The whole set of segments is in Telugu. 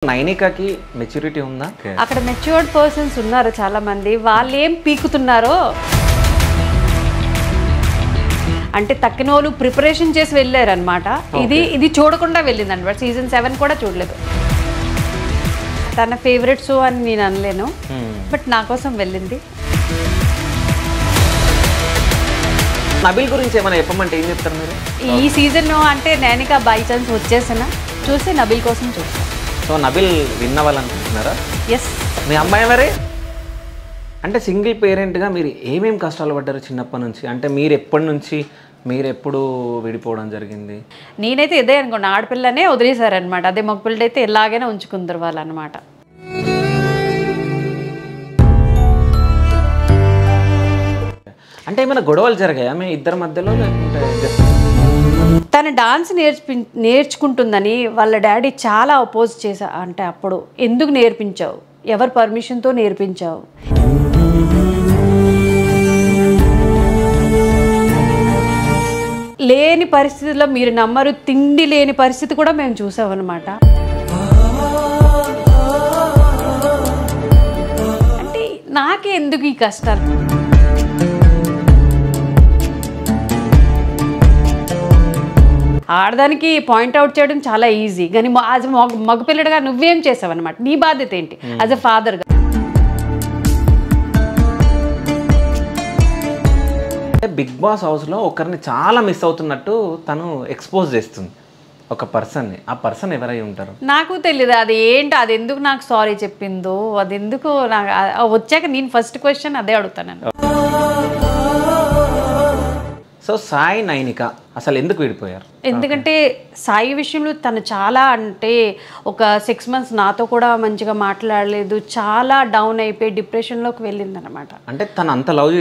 నైనికాకి మెచ్యూరిటీ ఉందా? అక్కడ మెచ్యూర్డ్ పర్సన్స్ ఉన్నారు చాలా మంది. వాళ్ళు ఏం పీకుతున్నారో అంటే తక్కిన వాళ్ళు ప్రిపరేషన్ చేసి వెళ్ళారు అనమాట. ఇది చూడకుండా వెళ్ళింది అనమాట. సీజన్ 7 కూడా చూడలేదు. తన ఫేవరెట్ షో అని నేను అనలేను, బట్ నా కోసం వెళ్ళింది. నబిల్ గురించి ఏమైనా చెప్పమంటే ఏం చెప్తారు మీరు? ఈ సీజన్ అంటే నైనికా బై ఛాన్స్ వచ్చేసిన చూసి నబిల్ కోసం చూస్తాను. సో నబిల్ విన్ అవ్వాలనుకుంటున్నారా? ఎస్. మీ అమ్మాయి మరి అంటే సింగిల్ పేరెంట్గా మీరు ఏమేమి కష్టాలు పడ్డారు చిన్నప్పటి నుంచి? అంటే మీరు ఎప్పుడు విడిపోవడం జరిగింది? నేనైతే ఇదే అనుకోండి, ఆడపిల్లనే వదిలేశారనమాట. అదే మగపిల్లడు అయితే ఎలాగైనా ఉంచుకుందరు వాళ్ళు అనమాట. అంటే ఏమైనా గొడవలు జరిగాయా మీ ఇద్దరి మధ్యలో? తన డాన్స్ నేర్చుకుంటుందని వాళ్ళ డాడీ చాలా అపోజ్ చేశా. అంటే అప్పుడు ఎందుకు నేర్పించావు, ఎవరి పర్మిషన్తో నేర్పించావు? లేని పరిస్థితుల్లో మీరు నమ్మరు, తిండి లేని పరిస్థితి కూడా మేము చూసామన్నమాట. అంటే నాకే ఎందుకు ఈ కష్టాలు? ఆడదానికి పాయింట్అవుట్ చేయడం చాలా ఈజీ, కానీ యాజ్ మగపిల్లడిగా నువ్వేం చేసావు అనమాట. నీ బాధ్యత ఏంటి యాజ్ ఎ ఫాదర్గా? బిగ్ బాస్ హౌస్లో ఒకరిని చాలా మిస్ అవుతున్నట్టు తను ఎక్స్పోజ్ చేస్తుంది ఒక పర్సన్ని. ఆ పర్సన్ ఎవరై ఉంటారు? నాకు తెలియదు అది ఏంటి, అది ఎందుకు నాకు సారీ చెప్పిందో, అది ఎందుకు నాకు వచ్చాక నేను ఫస్ట్ క్వశ్చన్ అదే అడుగుతాను. సో సాయి నైనిక అసలు ఎందుకు విడిపోయారు? ఎందుకంటే సాయి విషయంలో తను చాలా అంటే ఒక 6 months నాతో కూడా మంచిగా మాట్లాడలేదు, చాలా డౌన్ అయిపోయి డిప్రెషన్లోకి వెళ్ళింది అనమాట. అంటే తను అంత లవ్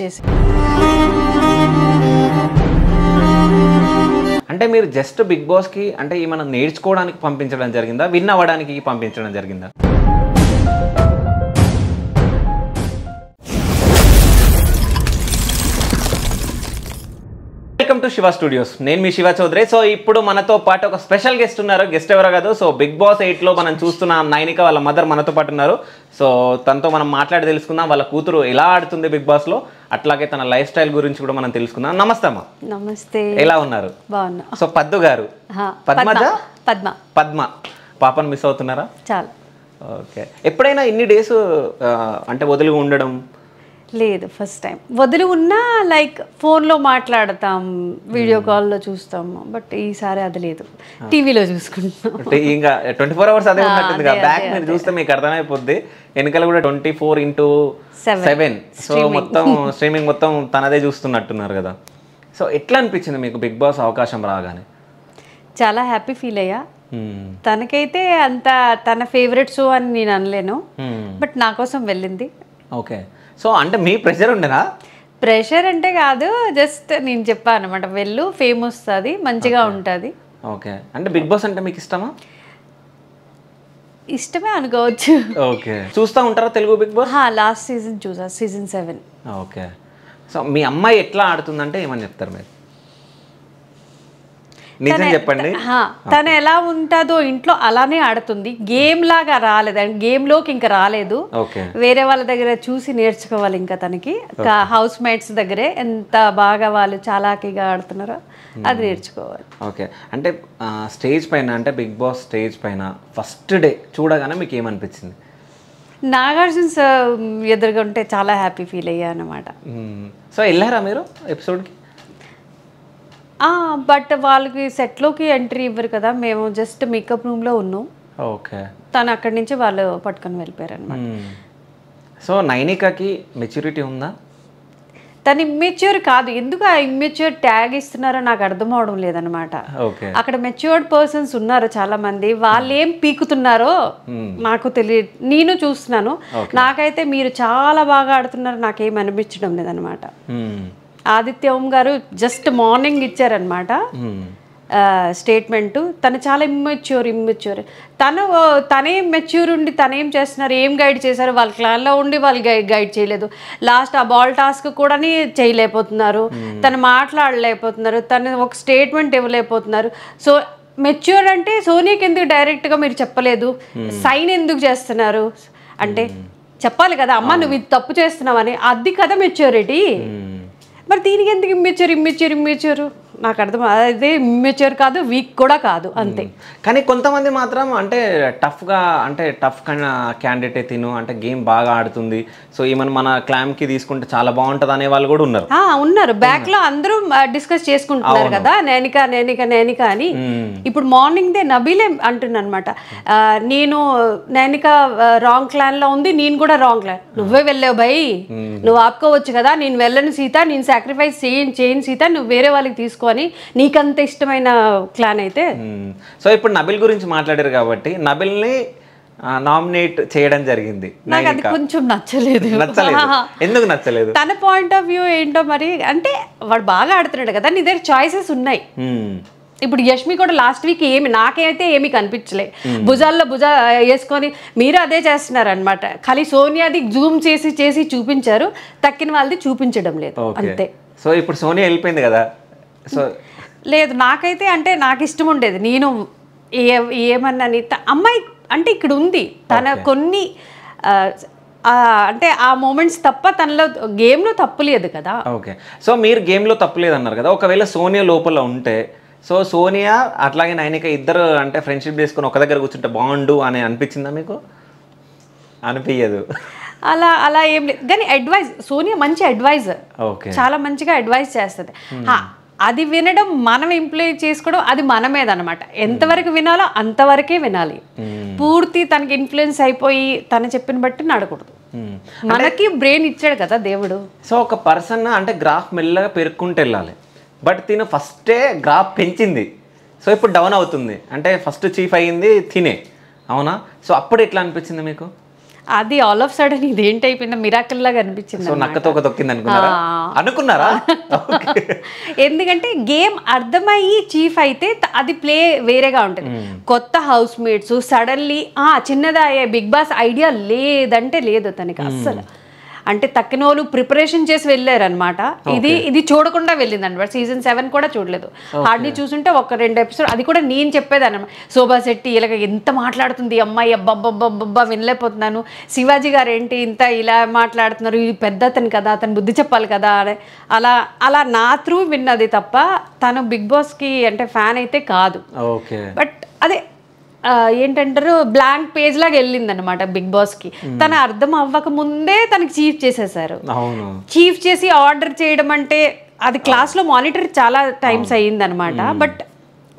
చేసి అంటే మీరు జస్ట్ బిగ్ బాస్కి అంటే ఏమైనా నేర్చుకోవడానికి పంపించడం జరిగిందా, విన్ అవ్వడానికి పంపించడం జరిగిందా? Welcome to Shiva studios. నేను మీ శివ చౌదరి. సో ఇప్పుడు మనతో పాటు ఒక స్పెషల్ గెస్ట్ ఉన్నారు. గెస్ట్ ఎవరో కాదు, సో బిగ్ బాస్ 8లో మనం చూస్తున్న నైనిక వాళ్ళ మదర్ మనతో పాటు ఉన్నారు. సో తనతో మనం మాట్లాడి తెలుసుకుందాం వాళ్ళ కూతురు ఎలా ఆడుతుంది బిగ్ బాస్లో, అట్లాగే తన లైఫ్ స్టైల్ గురించి కూడా మనం తెలుసుకుందాం. నమస్తే అమ్మా. నమస్తే. ఎలా ఉన్నారు? బాగున్నా. సో పద్దు గారు, పద్మ పాపను మిస్ అవుతున్నారా? చాలా. ఓకే. ఎప్పుడైనా ఇన్ని డేస్ అంటే వదిలి ఉండడం? లేదు, ఫస్ట్ టైం. వదిలి ఉన్నా లైక్ ఫోన్లో మాట్లాడతాం, వీడియో కాల్లో చూస్తాము, బట్ ఈసారి అది లేదు, టీవీలో చూసుకుంటాం. ఇంకా 24 hours అదే ఉన్నట్టుంది. బ్యాక్ మీరు చూస్తే మీకు అర్థమైపోద్ది, వెనకాల కూడా 24/7. సో మొత్తం స్ట్రీమింగ్ మొత్తం తనదే చూస్తున్నట్టున్నారు కదా. సో ఎట్లా అనిపించింది మీకు బిగ్ బాస్ అవకాశం రాగానే? చాలా హ్యాపీ ఫీల్ అయ్యా. తనకైతే అంత తన ఫేవరెట్ షో అని నేను అనలేను, బట్ నా కోసం వెళ్ళింది. ఓకే. సో అంటే మీ ప్రెషర్ ఉండేనా? ప్రెషర్ అంటే కాదు, జస్ట్ నేను చెప్పాను అనమాట, వెళ్ళు ఫేమ్ వస్తుంది, మంచిగా ఉంటుంది. ఓకే. అంటే బిగ్ బాస్ అంటే మీకు ఇష్టమా? ఇష్టమే అనుకోవచ్చు. ఓకే. చూస్తూ ఉంటారా Telugu big boss? Last season చూసా, సీజన్ 7. ఓకే. సో మీ అమ్మాయి ఎట్లా ఆడుతుందంటే ఏమని చెప్తారు మీరు? నిజం చెప్పండి. తను ఎలా ఉంటుందో ఇంట్లో అలానే ఆడుతుంది. గేమ్ లాగా రాలేదు, గేమ్లోకి ఇంకా రాలేదు. వేరే వాళ్ళ దగ్గర చూసి నేర్చుకోవాలి. ఇంకా తనకి హౌస్ మేట్స్ దగ్గరే ఎంత బాగా వాళ్ళు చాలాకీగా ఆడుతున్నారో అది నేర్చుకోవాలి. ఓకే. అంటే స్టేజ్ పైన, అంటే బిగ్ బాస్ స్టేజ్ పైన ఫస్ట్ డే చూడగానే మీకు ఏమనిపించింది? నాగార్జున సార్ ఎదురుగా ఉంటే చాలా హ్యాపీ ఫీల్ అయ్యా అనమాట. సో వెళ్ళారా మీరు ఎపిసోడ్కి? బట్ వాళ్ళకి సెట్లోకి ఎంట్రీ ఇవ్వరు కదా, మేము జస్ట్ మేకప్ రూమ్లో ఉన్నాం. ఓకే. తను అక్కడి నుంచి వాళ్ళు పట్టుకొని వెళ్ళిపోయారు అనమాట. సో నైనికాకి మెచ్యూరిటీ ఉందా? తను ఇమ్మెచ్యూర్ కాదు, ఎందుకు ఆ ఇమ్మెచ్యూర్ ట్యాగ్ ఇస్తున్నారో నాకు అర్థం అవడం లేదనమాట. అక్కడ మెచ్యూర్డ్ పర్సన్స్ ఉన్నారు చాలా మంది. వాళ్ళు ఏం పీకుతున్నారో నాకు తెలియదు, నేను చూస్తున్నాను. నాకైతే మీరు చాలా బాగా ఆడుతున్నారు, నాకేం అనిపించడం లేదనమాట. ఆదిత్య ఓం గారు జస్ట్ మార్నింగ్ ఇచ్చారనమాట స్టేట్మెంటు. తను చాలా ఇమ్మెచ్యూర్. తనే మెచ్యూర్ ఉండి తనేం చేస్తున్నారు, ఏం గైడ్ చేశారు, వాళ్ళ క్లాన్లో ఉండి వాళ్ళు గైడ్ చేయలేదు. లాస్ట్ ఆ బాల్ టాస్క్ కూడా చేయలేకపోతున్నారు, తను మాట్లాడలేకపోతున్నారు, తను ఒక స్టేట్మెంట్ ఇవ్వలేకపోతున్నారు. సో మెచ్యూర్ అంటే సోనియాకి ఎందుకు డైరెక్ట్గా మీరు చెప్పలేదు, సైన్ ఎందుకు చేస్తున్నారు అంటే చెప్పాలి కదా, అమ్మ నువ్వు ఇది తప్పు చేస్తున్నావని, అది కదా మెచ్యూరిటీ. మరి దీనికి ఎందుకు ఇమ్మెచ్యూర్ నాకు అర్థం, అదే ఇమ్మెచ్యూర్ కాదు, వీక్ కూడా కాదు, అంతే. కానీ కొంతమంది మాత్రం అంటే టఫ్గా అంటే టఫ్ క్యాండిడేట్ తిను అంటే గేమ్ బాగా ఆడుతుంది, సో ఈమెను మన క్లామ్కి తీసుకుంటే చాలా బాగుంటుంది అనే వాళ్ళు కూడా ఉన్నారు బ్యాక్ లో అందరూ డిస్కస్ చేసుకుంటున్నారు కదా, నేనిక అని. ఇప్పుడు మార్నింగ్ దే నబీలే అంటున్నా అనమాట, నేను నేనిక రాంగ్ క్లాన్ లో ఉంది, నేను కూడా రాంగ్ క్లాన్, నువ్వే వెళ్ళావు భయ్, నువ్వు ఆపుకోవచ్చు కదా, నేను వెళ్ళను సీత, నేను సాక్రిఫైస్ చేయను సీత, నువ్వు వేరే వాళ్ళకి తీసుకో అని, నీకంత ఇష్టమైన క్లాన్ అయితే. సో ఇప్పుడు నబిల్ గురించి మాట్లాడారు కాబట్టి నబిల్ని నామినేట్ చేయడం జరిగింది, నాకు అది కొంచెం నచ్చలేదు. ఎందుకు నచ్చలేదు? తన పాయింట్ ఆఫ్ వ్యూ ఏంటో మరి, అంటే వాడు బాగా ఆడుతున్నాడు కదా, నీ దగ్గర చాయిసెస్ ఉన్నాయి. ఇప్పుడు యష్మి కూడా లాస్ట్ వీక్ నాకైతే ఏమీ కనిపించలే, భుజాల్లో వేసుకొని మీరు అదే చేస్తున్నారు అనమాట, ఖాళీ సోనియాది జూమ్ చేసి చూపించారు, తక్కిన వాళ్ళది చూపించడం లేదు, అంతే. సో ఇప్పుడు సోనియా వెళ్ళిపోయింది కదా, సో లేదు నాకైతే అంటే నాకు ఇష్టం ఉండేది, నేను ఏమన్నాని అమ్మాయి అంటే ఇక్కడ ఉంది తన కొన్ని అంటే ఆ మూమెంట్స్ తప్ప తనలో గేమ్లో తప్పు లేదు కదా. ఓకే, సో మీరు గేమ్లో తప్పు లేదు అన్నారు కదా, ఒకవేళ సోనియా లోపల ఉంటే, సో సోనియా అట్లాగే నైనిక ఇద్దరు అంటే ఫ్రెండ్షిప్ చేసుకుని ఒక దగ్గర కూర్చుంటే బాగుండు అని అనిపించిందా మీకు? అనిపించదు. అలా ఏం లేదు, కానీ అడ్వైజ్ సోనియా మంచి అడ్వైజర్, చాలా మంచిగా అడ్వైజ్ చేస్తుంది. అది వినడం, మనం ఇంప్లై చేసుకోవడం అది మన మీద అనమాట, ఎంతవరకు వినాలో అంతవరకే వినాలి, పూర్తి తనకి ఇన్ఫ్లుయెన్స్ అయిపోయి తను చెప్పిన బట్టి నడకూడదు. మనకి బ్రెయిన్ ఇచ్చాడు కదా దేవుడు. సో ఒక పర్సన్ అంటే గ్రాఫ్ మెల్లగా పెరుక్కుంటూ వెళ్ళాలి, బట్ తిను ఫస్టే గ్రాఫ్ పెంచింది, సో ఇప్పుడు డౌన్ అవుతుంది, అంటే ఫస్ట్ చీఫ్ అయ్యింది తినే, అవునా? సో అప్పుడు ఎట్లా అనిపించింది మీకు? అది ఆల్ ఆఫ్ సడన్ ఇది ఏంటి అయిపోయింది, మిరాకిల్ లాగా అనిపించింది. అనుకున్నారా? ఎందుకంటే గేమ్ అర్థమయ్యి చీఫ్ అయితే అది ప్లే వేరేగా ఉంటుంది, కొత్త హౌస్ మేట్స్ సడన్లీ చిన్నదా బిగ్ బాస్ ఐడియా లేదంటే లేదు తనకి అస్సలు, అంటే తక్కిన వాళ్ళు ప్రిపరేషన్ చేసి వెళ్ళారనమాట, ఇది చూడకుండా వెళ్ళింది అనమాట. సీజన్ 7 కూడా చూడలేదు, హార్డ్లీ చూసుంటే ఒక 2 ఎపిసోడ్, అది కూడా నేను చెప్పేది అనమాట, శోభా శెట్టి ఇలాగ ఎంత మాట్లాడుతుంది అమ్మాయి, అబ్బబ్బబ్బబ్బా వినలేకపోతున్నాను, శివాజీ గారు ఏంటి ఇంత ఇలా మాట్లాడుతున్నారు, ఇది పెద్ద అతను కదా, అతను బుద్ధి చెప్పాలి కదా, అలా నా త్రూ విన్నది తప్ప తను బిగ్ బాస్కి అంటే ఫ్యాన్ అయితే కాదు. బట్ అదే ఏంటంటారు బ్లాంక్ పేజ్ లాగా వెళ్ళింది అనమాట బిగ్ బాస్ కి, తన అర్థం అవ్వక ముందే తనకి చీఫ్ చేసేసారు. చీఫ్ చేసి ఆర్డర్ చేయడం అంటే అది క్లాస్ లో మానిటర్ చాలా టైమ్స్ అయ్యింది అనమాట, బట్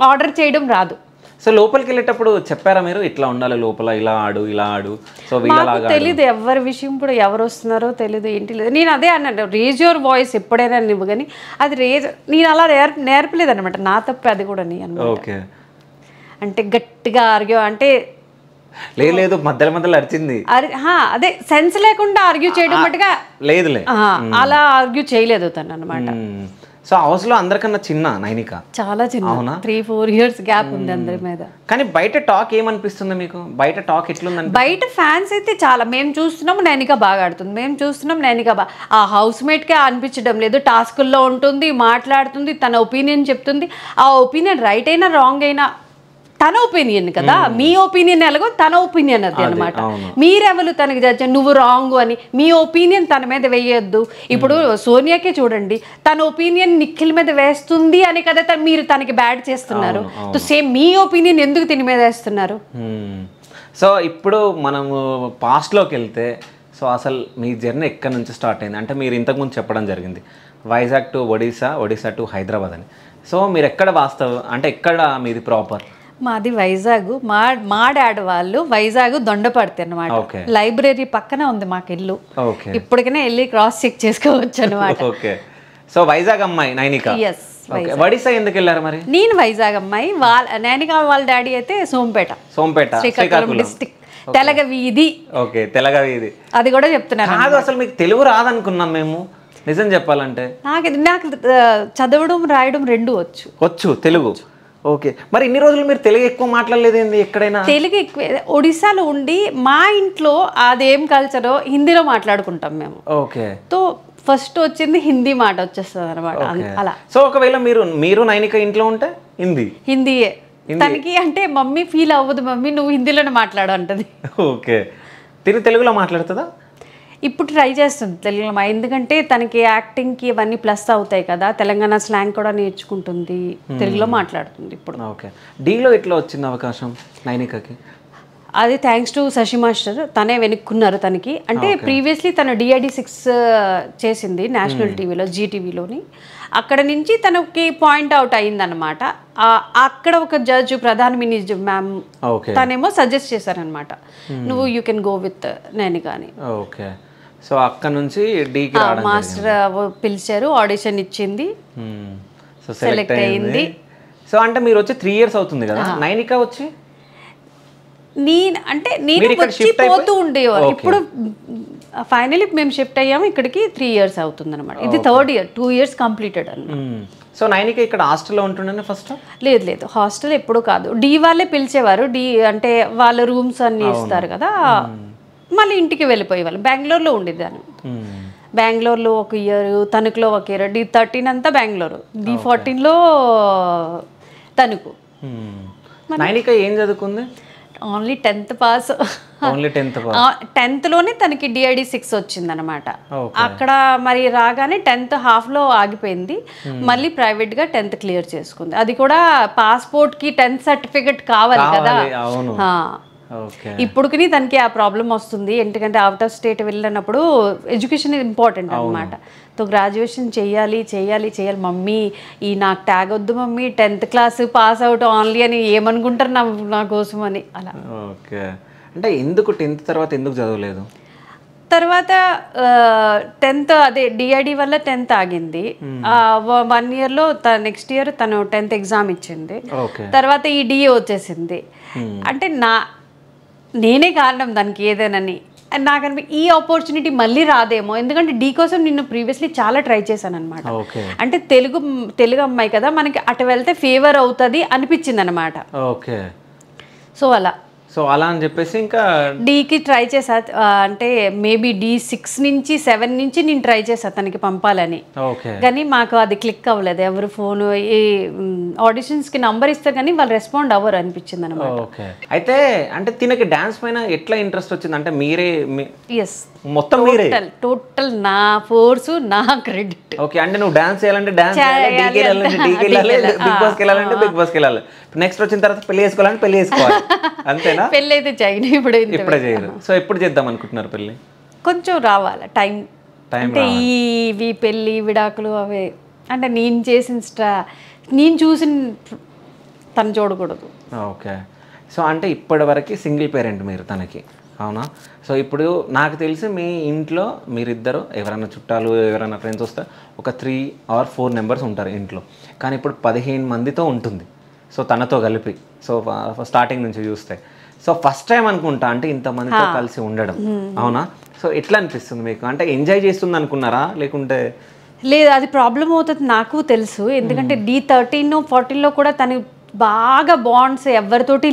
ఆర్డర్ చేయడం రాదు. సో లోపలికి వెళ్ళేటప్పుడు చెప్పారా మీరు ఇట్లా ఉండాలి లోపల, ఇలా ఆడు, సో తెలీదు ఎవరి విషయం ఇప్పుడు ఎవరు వస్తున్నారో తెలీదు, ఏంటి లేదు. నేను అదే అన్నాను, రేజ్ యువర్ వాయిస్ ఎప్పుడైనా నువ్వు, కానీ అది నేను అలా నేర్పలేదు అనమాట, నా తప్ప అది కూడా ఓకే. అంటే గట్టిగా ఆర్గ్యూ అంటే లేదు మధ్యలో అరిచింది, అదే సెన్స్ లేకుండా ఆర్గ్యూ చేయడం మట్టుగా లేదులే, అలా ఆర్గ్యూ చేయలేదు తను అనమాట. సో హౌస్ లో అందరికన్నా చిన్న నైనిక, చాలా చిన్న, 3-4 years గ్యాప్ ఉంది అందరి మీద. కానీ బయట టాక్ ఏమనిపిస్తుంది మీకు? బయట టాక్ ఎట్లుందండి? బయట ఫ్యాన్స్ అయితే చాలా, మేము చూస్తున్నాం నైనిక బాగా ఆడుతుంది, మేము చూస్తున్నాం నైనిక ఆ హౌస్ మేట్ కే అనిపించడం లేదు, టాస్కుల్లో ఉంటుంది, మాట్లాడుతుంది, తన ఒపీనియన్ చెప్తుంది, ఆ ఒపీనియన్ రైట్ అయినా రాంగ్ అయినా తన ఒపీనియన్ కదా, మీ ఒపీనియన్ ఎలాగో తన ఒపీనియన్ అది అనమాట, మీరెవరు తనకి జడ్జ్ నువ్వు రాంగ్ అని, మీ ఒపీనియన్ తన మీద వేయొద్దు. ఇప్పుడు సోనియాకే చూడండి, తన ఒపీనియన్ నిఖిల్ మీద వేస్తుంది అని కదా మీరు తనకి బ్యాడ్ చేస్తున్నారు, సేమ్ మీ ఒపీనియన్ ఎందుకు తిని మీద వేస్తున్నారు? సో ఇప్పుడు మనము పాస్ట్లోకి వెళ్తే, సో అసలు మీ జర్నీ ఎక్కడి నుంచి స్టార్ట్ అయింది అంటే మీరు ఇంతకుముందు చెప్పడం జరిగింది వైజాగ్ టు ఒడిశా టు హైదరాబాద్ అని, సో మీరు ఎక్కడ వాస్తవం అంటే ఎక్కడ మీది ప్రాపర్? మాది వైజాగ్, మా డాడ్ వాళ్ళు వైజాగ్ దొండపడితే అనమాట, లైబ్రరీ పక్కన ఉంది మాకు ఇల్లు, ఇప్పటికైనా వెళ్ళి క్రాస్ చెక్ చేసుకోవచ్చు అనమాట. సో వైజాగ్ అమ్మాయి నైనిక, ఒడిశా ఎందుకు వెళ్ళారు మరి? నేను వైజాగ్ అమ్మాయి, నైనిక వాళ్ళ డాడీ అయితే సోంపేట శ్రీకాకుళం డిస్ట్రిక్ట్, తెలగ వీధి. ఓకే, తెలగ వీధి, అది కూడా చెప్తున్నారు. అసలు మీకు తెలుగు రాదనుకున్నాం మేము, నిజం చెప్పాలంటే. నాకు చదవడం రాయడం రెండు వచ్చు తెలుగు. ఓకే, మరి ఇన్ని రోజులు మీరు తెలుగు ఎక్కువ మాట్లాడలేదు ఏంది? ఎక్కడైనా తెలుగు ఎక్కువ, ఒడిశాలో ఉండి మా ఇంట్లో అదేం కల్చరో హిందీలో మాట్లాడుకుంటాం మేము. ఓకే, తో ఫస్ట్ వచ్చింది హిందీ మాట వచ్చేస్తుంది అనమాట అలా. సో ఒకవేళ మీరు నైనిక ఇంట్లో ఉంటే హిందీయే తనకి అంటే మమ్మీ ఫీల్ అవ్వదు, మమ్మీ నువ్వు హిందీలోనే మాట్లాడు అంటది. ఓకే. తెలుగులో మాట్లాడుతుందా? ఇప్పుడు ట్రై చేస్తుంది తెలుగులో, ఎందుకంటే తనకి యాక్టింగ్కి ఇవన్నీ ప్లస్ అవుతాయి కదా, తెలంగాణ స్లాంగ్ కూడా నేర్చుకుంటుంది, తెలుగులో మాట్లాడుతుంది ఇప్పుడు. ఓకే. డీలో ఎట్లా వచ్చింది అవకాశం నైనికకి? అది థ్యాంక్స్ టు శశి మాస్టర్, తనే వెనుక్కున్నారు తనకి. అంటే ప్రీవియస్లీ తను DID6 చేసింది నేషనల్ టీవీలో, జీటీవీలోని. అక్కడ నుంచి తనకి పాయింట్ అవుట్ అయిందనమాట. అక్కడ ఒక జడ్జ్ ప్రధాన మినిస్టర్ మ్యామ్ తనేమో సజెస్ట్ చేశారనమాట, నువ్వు you can go with Nainika అని. ఓకే. సో అక్కడ నుంచి డీకి మాస్టర్ పిలిచారు, ఆడిషన్ ఇచ్చింది, సో సెలెక్ట్ అయింది. సో అంటే మీరు వచ్చి 3 years అవుతుంది కదా, నైనిక వచ్చి? నేను వచ్చి పోతూ ఉండేవారు. ఇప్పుడు ఫైనలీ మేము షిఫ్ట్ అయ్యాము ఇక్కడికి 3 years అవుతుంది అనమాట. ఇది 3rd year, 2 years కంప్లీటెడ్ అనమాట. సో నైనిక ఇక్కడ హాస్టల్లో ఉంటుండే ఫస్ట్? లేదు, హాస్టల్ ఎప్పుడు కాదు, డి వాళ్ళే పిలిచేవారు. డి అంటే వాళ్ళ రూమ్స్ అన్ని ఇస్తారు కదా, మళ్ళీ ఇంటికి వెళ్ళిపోయేవాళ్ళు. బెంగళూరులో ఉండేదాన్ని, బెంగళూరులో 1 year, తణుకులో 1 year. D13 అంతా బెంగళూరు, D14లో తణుకు. నైనిక ఏం చదువుకుంది? Only 10th pass. Only 10th pass. 10th లోనే తనకి DID6 వచ్చిందనమాట. అక్కడ మరి రాగానే 10th హాఫ్లో ఆగిపోయింది, మళ్ళీ ప్రైవేట్గా 10th క్లియర్ చేసుకుంది. అది కూడా పాస్పోర్ట్కి 10th సర్టిఫికెట్ కావాలి కదా, ఇప్పుడుకి తనకి ఆ ప్రాబ్లం వస్తుంది. ఎందుకంటే అవుట్ ఆఫ్ స్టేట్ వెళ్ళినప్పుడు ఎడ్యుకేషన్ ఇంపార్టెంట్ అనమాట. సో గ్రాడ్యుయేషన్ చెయ్యాలి మమ్మీ, నాకు ట్యాగ్ వద్దు mummy, 10th class pass out only అని ఏమనుకుంటారు నా కోసం అని అలా. ఓకే. అంటే ఎందుకు 10th తర్వాత ఎందుకు చదవలేదు? తర్వాత 10th అదే DID వల్ల 10th ఆగింది. 1 yearలో నెక్స్ట్ ఇయర్ తను 10th ఎగ్జామ్ ఇచ్చింది. తర్వాత ఈ DA వచ్చేసింది. అంటే నేనే కారణం దానికి ఏదేనని నాకు ఈ ఆపర్చునిటీ మళ్ళీ రాదేమో, ఎందుకంటే D కోసం నిన్ను ప్రీవియస్లీ చాలా ట్రై చేశాను అనమాట. అంటే తెలుగు అమ్మాయి కదా, మనకి అటు వెళ్తే ఫేవర్ అవుతుంది అనిపించింది అనమాట. సో అలా అని చెప్పేసి ఇంకా డీకి ట్రై చేసా. అంటే మేబీ D6 నుంచి 7 నుంచి నేను ట్రై చేసా తనకి పంపాలని, కానీ మాకు అది క్లిక్ అవ్వలేదు. ఎవరు ఫోన్ ఏ ఆడిషన్స్కి నంబర్ ఇస్తారు కానీ వాళ్ళు రెస్పాండ్ అవ్వరు అనిపించింది అనమాట. అయితే అంటే తినకి డాన్స్ పైన ఎట్లా ఇంట్రెస్ట్ వచ్చింది? అంటే మీరే మొత్తం టోటల్ నా ఫోర్స్, నా క్రెడిట్. ఓకే. అంటే నువ్వు డాన్స్ చేయాలంటే డాన్స్ చేయాలి, బిగ్ బాస్కి వెళ్ళాలంటే బిగ్ బాస్కి వెళ్ళాలి, నెక్స్ట్ వచ్చిన తర్వాత పెళ్లి చేసుకోవాలంటే పెళ్లి చేసుకోవాలి, అంతేనా? పెళ్ళి అయితే చేయను ఇప్పుడే చేయరు. సో ఎప్పుడు చేద్దాం అనుకుంటున్నారు పెళ్ళి? కొంచెం రావాలి టైం. అంటే ఈ పెళ్ళి విడాకులు అవే అంటే నేను చూసిన తను చూడకూడదు. ఓకే. సో అంటే ఇప్పటి వరకు సింగిల్ పేరెంట్ మీరు తనకి, అవునా? సో ఇప్పుడు నాకు తెలిసి మీ ఇంట్లో మీరిద్దరు ఎవరైనా చుట్టాలు ఎవరైనా ఫ్రెండ్స్ వస్తే ఒక 3 or 4 members ఉంటారు ఇంట్లో, కానీ ఇప్పుడు 15 మందితో ఉంటుంది. సో తనతో కలిపి, సో స్టార్టింగ్ నుంచి చూస్తే, సో ఫస్ట్ టైం అనుకుంటా అంటే ఇంతమందితో కలిసి ఉండడం, అవునా? సో ఎట్లా అనిపిస్తుంది మీకు? అంటే ఎంజాయ్ చేస్తుంది అనుకున్నారా లేకుంటే? లేదు, అది ప్రాబ్లం అవుతుంది నాకు తెలుసు. ఎందుకంటే D13, 14లో కూడా తను బాగా బాండ్స్ ఎవరితోటి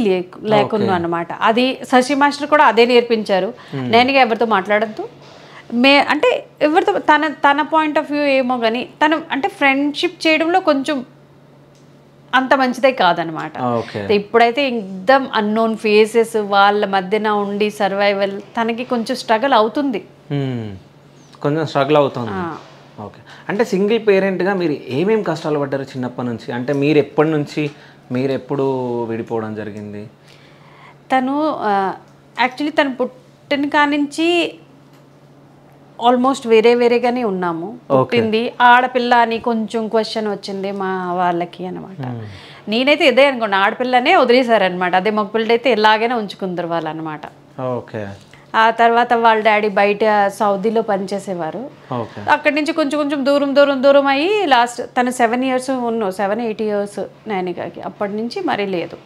లేకుండా అనమాట. అది శశి మాస్టర్ కూడా అదే నేర్పించారు, నేను ఎవరితో మాట్లాడద్దు, అంటే ఎవరితో తన పాయింట్ ఆఫ్ వ్యూ ఏమో కానీ తను అంటే ఫ్రెండ్షిప్ చేయడంలో కొంచెం అంత మంచిదే కాదనమాట. ఇప్పుడైతే ఎక్దమ్ అన్నోన్ ఫేసెస్ వాళ్ళ మధ్యన ఉండి సర్వైవల్ తనకి కొంచెం స్ట్రగుల్ అవుతుంది. ఓకే. అంటే సింగిల్ పేరెంట్గా మీరు ఏమేమి కష్టాలు పడ్డారు చిన్నప్పటి నుంచి? అంటే మీరు ఎప్పుడు విడిపోవడం జరిగింది? తను యాక్చువల్లీ తను పుట్టిన కానించి ఆల్మోస్ట్ వేరేగానే ఉన్నాము. పుట్టింది ఆడపిల్ల అని కొంచెం క్వశ్చన్ వచ్చింది మా వాళ్ళకి అనమాట. నేనైతే ఇదే అనుకోండి, ఆడపిల్లనే వదిలేశారనమాట. అదే మగపిల్ల అయితే ఎలాగైనా ఉంచుకుందరు వాళ్ళు అనమాట. ఆ తర్వాత వాళ్ళ డాడీ బయట సౌదీలో పనిచేసేవారు. అక్కడి నుంచి కొంచెం దూరం అయ్యి లాస్ట్ తను 7 years 7-8 years నైనికకి, అప్పటి నుంచి మరీ లేదు.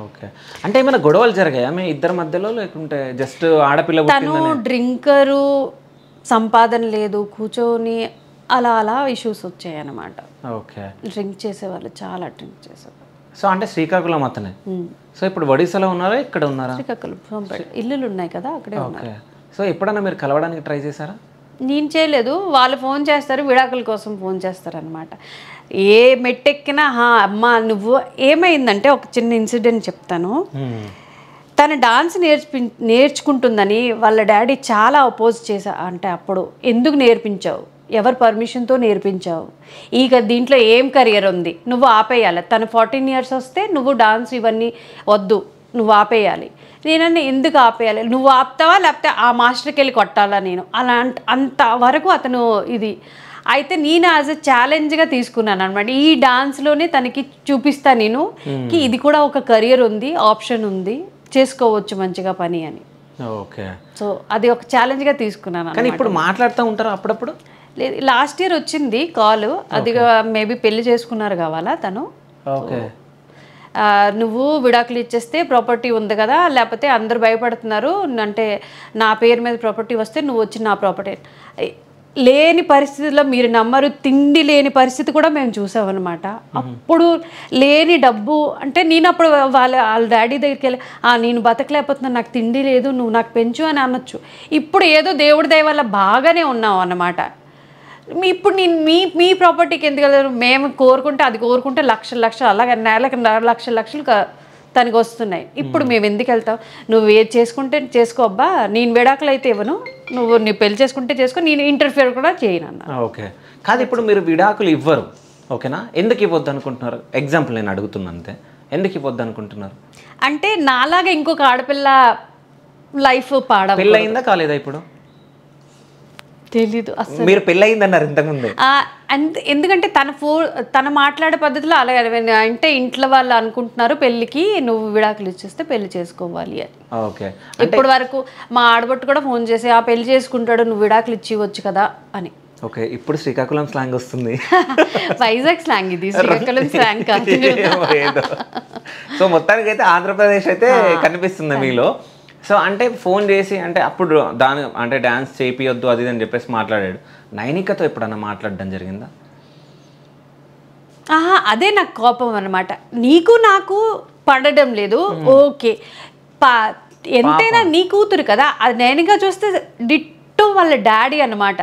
ఓకే. అంటే ఏమైనా గొడవలు జరిగాయా మీ ఇద్దరి మధ్యలో లేకుంటే జస్ట్ ఆడపిల్ల? తను డ్రింకరు, సంపాదన లేదు, కూర్చొని అలా ఇష్యూస్ వచ్చాయి అన్నమాట. ఓకే. డ్రింక్ చేసేవాళ్ళు, చాలా డ్రింక్ చేసేవాళ్ళు. సో అంటే శ్రీకాకుళం అతనే. సో ఇప్పుడు ఒడిశాలో ఉన్నారా, ఇక్కడ ఉన్నారా? శ్రీకాకుళం ఇల్లులు ఉన్నాయి కదా, అక్కడే ఉన్నారు. సో ఎప్పుడన్నా మీరు కలవడానికి ట్రై చేశారా? నేను చేయలేదు, వాళ్ళు ఫోన్ చేస్తారు, విడాకుల కోసం ఫోన్ చేస్తారు అనమాట. ఏ మెట్టెక్కినా అమ్మ నువ్వు ఏమైందంటే ఒక చిన్న ఇన్సిడెంట్ చెప్తాను. తను డాన్స్ నేర్చుకుంటుందని వాళ్ళ డాడీ చాలా అపోజ్ చేశా. అంటే అప్పుడు ఎందుకు నేర్పించావు, ఎవరు పర్మిషన్తో నేర్పించావు, ఇక దీంట్లో ఏం కెరియర్ ఉంది, నువ్వు ఆపేయాలి. తను 14 years వస్తే నువ్వు డాన్స్ ఇవన్నీ వద్దు, నువ్వు ఆపేయాలి. నేనన్నా ఎందుకు ఆపేయాలి, నువ్వు ఆపుతావా లేకపోతే ఆ మాస్టర్కి వెళ్ళి కొట్టాలా నేను, అంతవరకు అతను ఇది అయితే నేను యాజ్ ఎ ఛాలెంజ్గా తీసుకున్నాను అనమాట. ఈ డాన్స్లోనే తనకి చూపిస్తా నేను ఇది కూడా ఒక కెరియర్ ఉంది, ఆప్షన్ ఉంది, చేసుకోవచ్చు మంచిగా పని అని. ఓకే. సో అది ఒక ఛాలెంజ్గా తీసుకున్నాను. కానీ ఇప్పుడు మాట్లాడుతూ ఉంటారు అప్పుడప్పుడు? లేదు, లాస్ట్ ఇయర్ వచ్చింది కాల్, అది మేబీ పెళ్లి చేసుకున్నారు కావాలా తను. ఓకే. నువ్వు విడాకులు ఇచ్చేస్తే ప్రాపర్టీ ఉంది కదా, లేకపోతే అందరు భయపడుతున్నారు, అంటే నా పేరు మీద ప్రాపర్టీ వస్తే నువ్వు వచ్చి నా ప్రాపర్టీ లేని పరిస్థితుల్లో మీరు నమ్మరు, తిండి లేని పరిస్థితి కూడా మేము చూసామన్నమాట. అప్పుడు లేని డబ్బు అంటే నేను అప్పుడు వాళ్ళ డాడీ దగ్గరికి వెళ్ళి నేను బతకలేకపోతున్నాను, నాకు తిండి లేదు, నువ్వు నాకు పెంచు అని అనొచ్చు. ఇప్పుడు ఏదో దేవుడి దయ వల్ల బాగానే ఉన్నాం అన్నమాట. ఇప్పుడు నేను మీ ప్రాపర్టీకి ఎందుకు వెళ్ళారు, మేము కోరుకుంటే అది కోరుకుంటే లక్షలు అలాగే నెలకు లక్షలు తనకి వస్తున్నాయి. ఇప్పుడు మేము ఎందుకు వెళ్తాం, నువ్వు ఏది చేసుకుంటే చేసుకో అబ్బా, నేను విడాకులు అయితే ఇవ్వను, నువ్వు నీ పెళ్లి చేసుకుంటే చేసుకో, నేను ఇంటర్ఫియర్ కూడా చేయను అన్న. ఓకే. కాదు, ఇప్పుడు మీరు విడాకులు ఇవ్వరు, ఓకేనా, ఎందుకు ఇవ్వద్దు అనుకుంటున్నారు? ఎగ్జాంపుల్ నేను అడుగుతున్నా అంతే, ఎందుకు ఇవ్వద్దు అనుకుంటున్నారు? అంటే నాలాగా ఇంకొక ఆడపిల్ల లైఫ్ పెళ్ళయిందా కాలేదా ఇప్పుడు? తెలీదు అసలు. మీరు పెళ్ళయిందన్నారు ఇంతకుముందే. ఎందుకంటే తన మాట్లాడే పద్ధతిలో అలాగే అంటే ఇంట్లో వాళ్ళు అనుకుంటున్నారు పెళ్ళికి నువ్వు విడాకులు ఇచ్చేస్తే పెళ్లి చేసుకోవాలి అని. ఓకే. ఇప్పటి వరకు మా ఆడబట్టు కూడా ఫోన్ చేసి పెళ్లి చేసుకుంటాడు, నువ్వు విడాకులు ఇచ్చి ఇవ్వచ్చు కదా అని. ఓకే. ఇప్పుడు శ్రీకాకుళం స్లాంగ్ వస్తుంది. వైజాగ్ స్లాంగ్ ఇది, శ్రీకాకుళం స్లాంగ్ కాదు. సో మొత్తానికి అయితే ఆంధ్రప్రదేశ్ అయితే కనిపిస్తుంది మీలో. సో అంటే ఫోన్ చేసి అంటే అప్పుడు అంటే డ్యాన్స్ చేపియొద్దు అది అని చెప్పేసి మాట్లాడాడు. నైనికతో ఎప్పుడన్నా మాట్లాడడం జరిగిందా? అదే నాకు కోపం అన్నమాట. నీకు నాకు పడడం లేదు, ఓకే, ఎంతైనా నీ కూతురు కదా. అది నైనిక చూస్తే డిట్టో వాళ్ళ డాడీ అన్నమాట.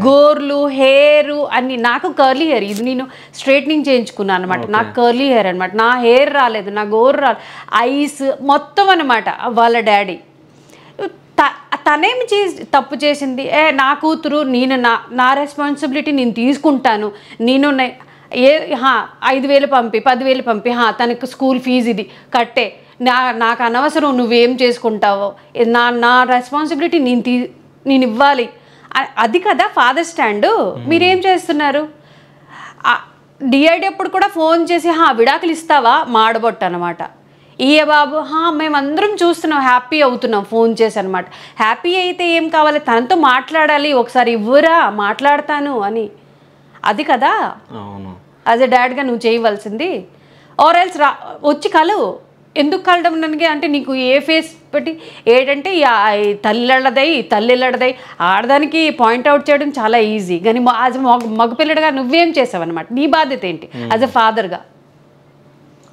గోర్లు, హెయిర్ అన్ని. నాకు కర్లీ హెయిర్, ఇది నేను స్ట్రైట్నింగ్ చేయించుకున్నాను అనమాట. నాకు కర్లీ హెయిర్ అనమాట, నా హెయిర్ రాలేదు, నా గోర్ రాలేదు, ఐస్ మొత్తం అనమాట వాళ్ళ డాడీ. తనేమి తప్పు చేసింది, నా కూతురు, నేను నా రెస్పాన్సిబిలిటీ నేను తీసుకుంటాను, నేను 5,000 పంపి 10,000 పంపి తనకు స్కూల్ ఫీజు ఇది కట్టే, నాకు అనవసరం నువ్వేం చేసుకుంటావో, నా రెస్పాన్సిబిలిటీ నేను ఇవ్వాలి, అది కదా ఫాదర్ స్టాండ్. మీరేం చేస్తున్నారు? డిఐడి అప్పుడు కూడా ఫోన్ చేసి విడాకులు ఇస్తావా మాడబొట్టు అనమాట. బాబు మేమందరం చూస్తున్నాం, హ్యాపీ అవుతున్నాం ఫోన్ చేసి అనమాట. హ్యాపీ అయితే ఏం కావాలి, తనతో మాట్లాడాలి, ఒకసారి ఇవ్వరా మాట్లాడతాను అని. అది కదా యాజ్ ఎ డాడ్గా నువ్వు చేయవలసింది. ఆర్ ఎల్స్ వచ్చి కలవు. ఎందుకు కలడం ನನಗೆ అంటే నీకు ఏ ఫేస్ పెట్టి ఏంటంటే తల్లిళ్ళదై ఆడదానికి పాయింట్అవుట్ చేయడం చాలా ఈజీ, కానీ యాజ్ మగపిల్లడిగా నువ్వేం చేసావన్నమాట, నీ బాధ్యత ఏంటి యాజ్ ఎ ఫాదర్గా?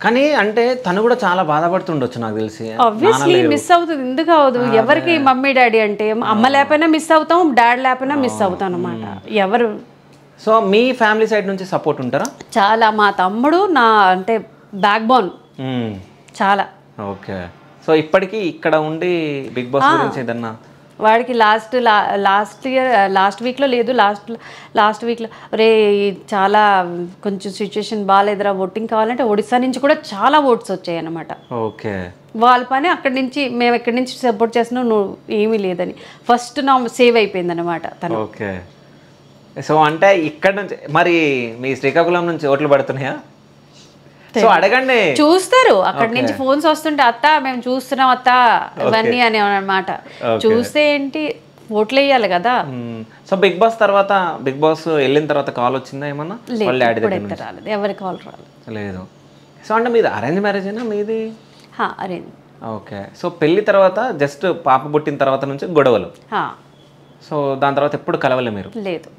కానీ అంటే తను కూడా చాలా బాధపడుతుండొచ్చు నాకు తెలిసి. ఆబ్వియస్లీ మిస్ అవుతుంది, ఎందుకు అవ్వదు? ఎవరికి మమ్మీ డాడీ అంటే అమ్మ లేకపోయినా మిస్ అవుతాం, డాడీ లేకపోయినా మిస్ అవుతాం అనమాట. ఎవరు. సో మీ ఫ్యామిలీ సైడ్ నుంచి సపోర్ట్ ఉంటారా? చాలా. మా తమ్ముడు నా అంటే బ్యాక్ బోన్ చాలా. ఓకే. సో ఇప్పటికీ ఇక్కడ ఉండి బిగ్ బాస్ గురించి ఏదన్నా వాడికి లాస్ట్ వీక్లో లేదు, లాస్ట్ వీక్లో రే చాలా కొంచెం సిచ్యువేషన్ బాగాలేదురా, ఓటింగ్ కావాలంటే ఒడిశా నుంచి కూడా చాలా ఓట్స్ వచ్చాయి అన్నమాట. ఓకే. వాళ్ళ పని అక్కడి నుంచి, మేము ఎక్కడి నుంచి సపోర్ట్ చేస్తున్నావు, నువ్వు ఏమీ లేదని ఫస్ట్ నా సేవ్ అయిపోయింది అనమాట తను. ఓకే. సో అంటే ఇక్కడ నుంచి మరి మీ శ్రీకాకుళం నుంచి ఓట్లు పడుతున్నాయా? సో అడగండి, చూస్తారు అక్కడి నుంచి ఫోన్స్ వస్తుంటే, అత్త మేము చూస్తున్నాం అత్త ఇవన్నీ అని అనమాట. చూస్తే ఏంటి, ఓట్లు వేయాలి కదా. సో బిగ్ బాస్ వెళ్ళిన తర్వాత కాల్ వచ్చిందా ఏమన్నా? రాలేదు, ఎవరి కాల్ లేదు. సో అంటే మీది అరేంజ్ మ్యారేజేనా? మీది అరేంజ్. ఓకే. సో పెళ్లి తర్వాత జస్ట్ పాప పుట్టిన తర్వాత నుంచి గొడవలు. సో దాని తర్వాత ఎప్పుడు కలవలే మీరు? లేదు.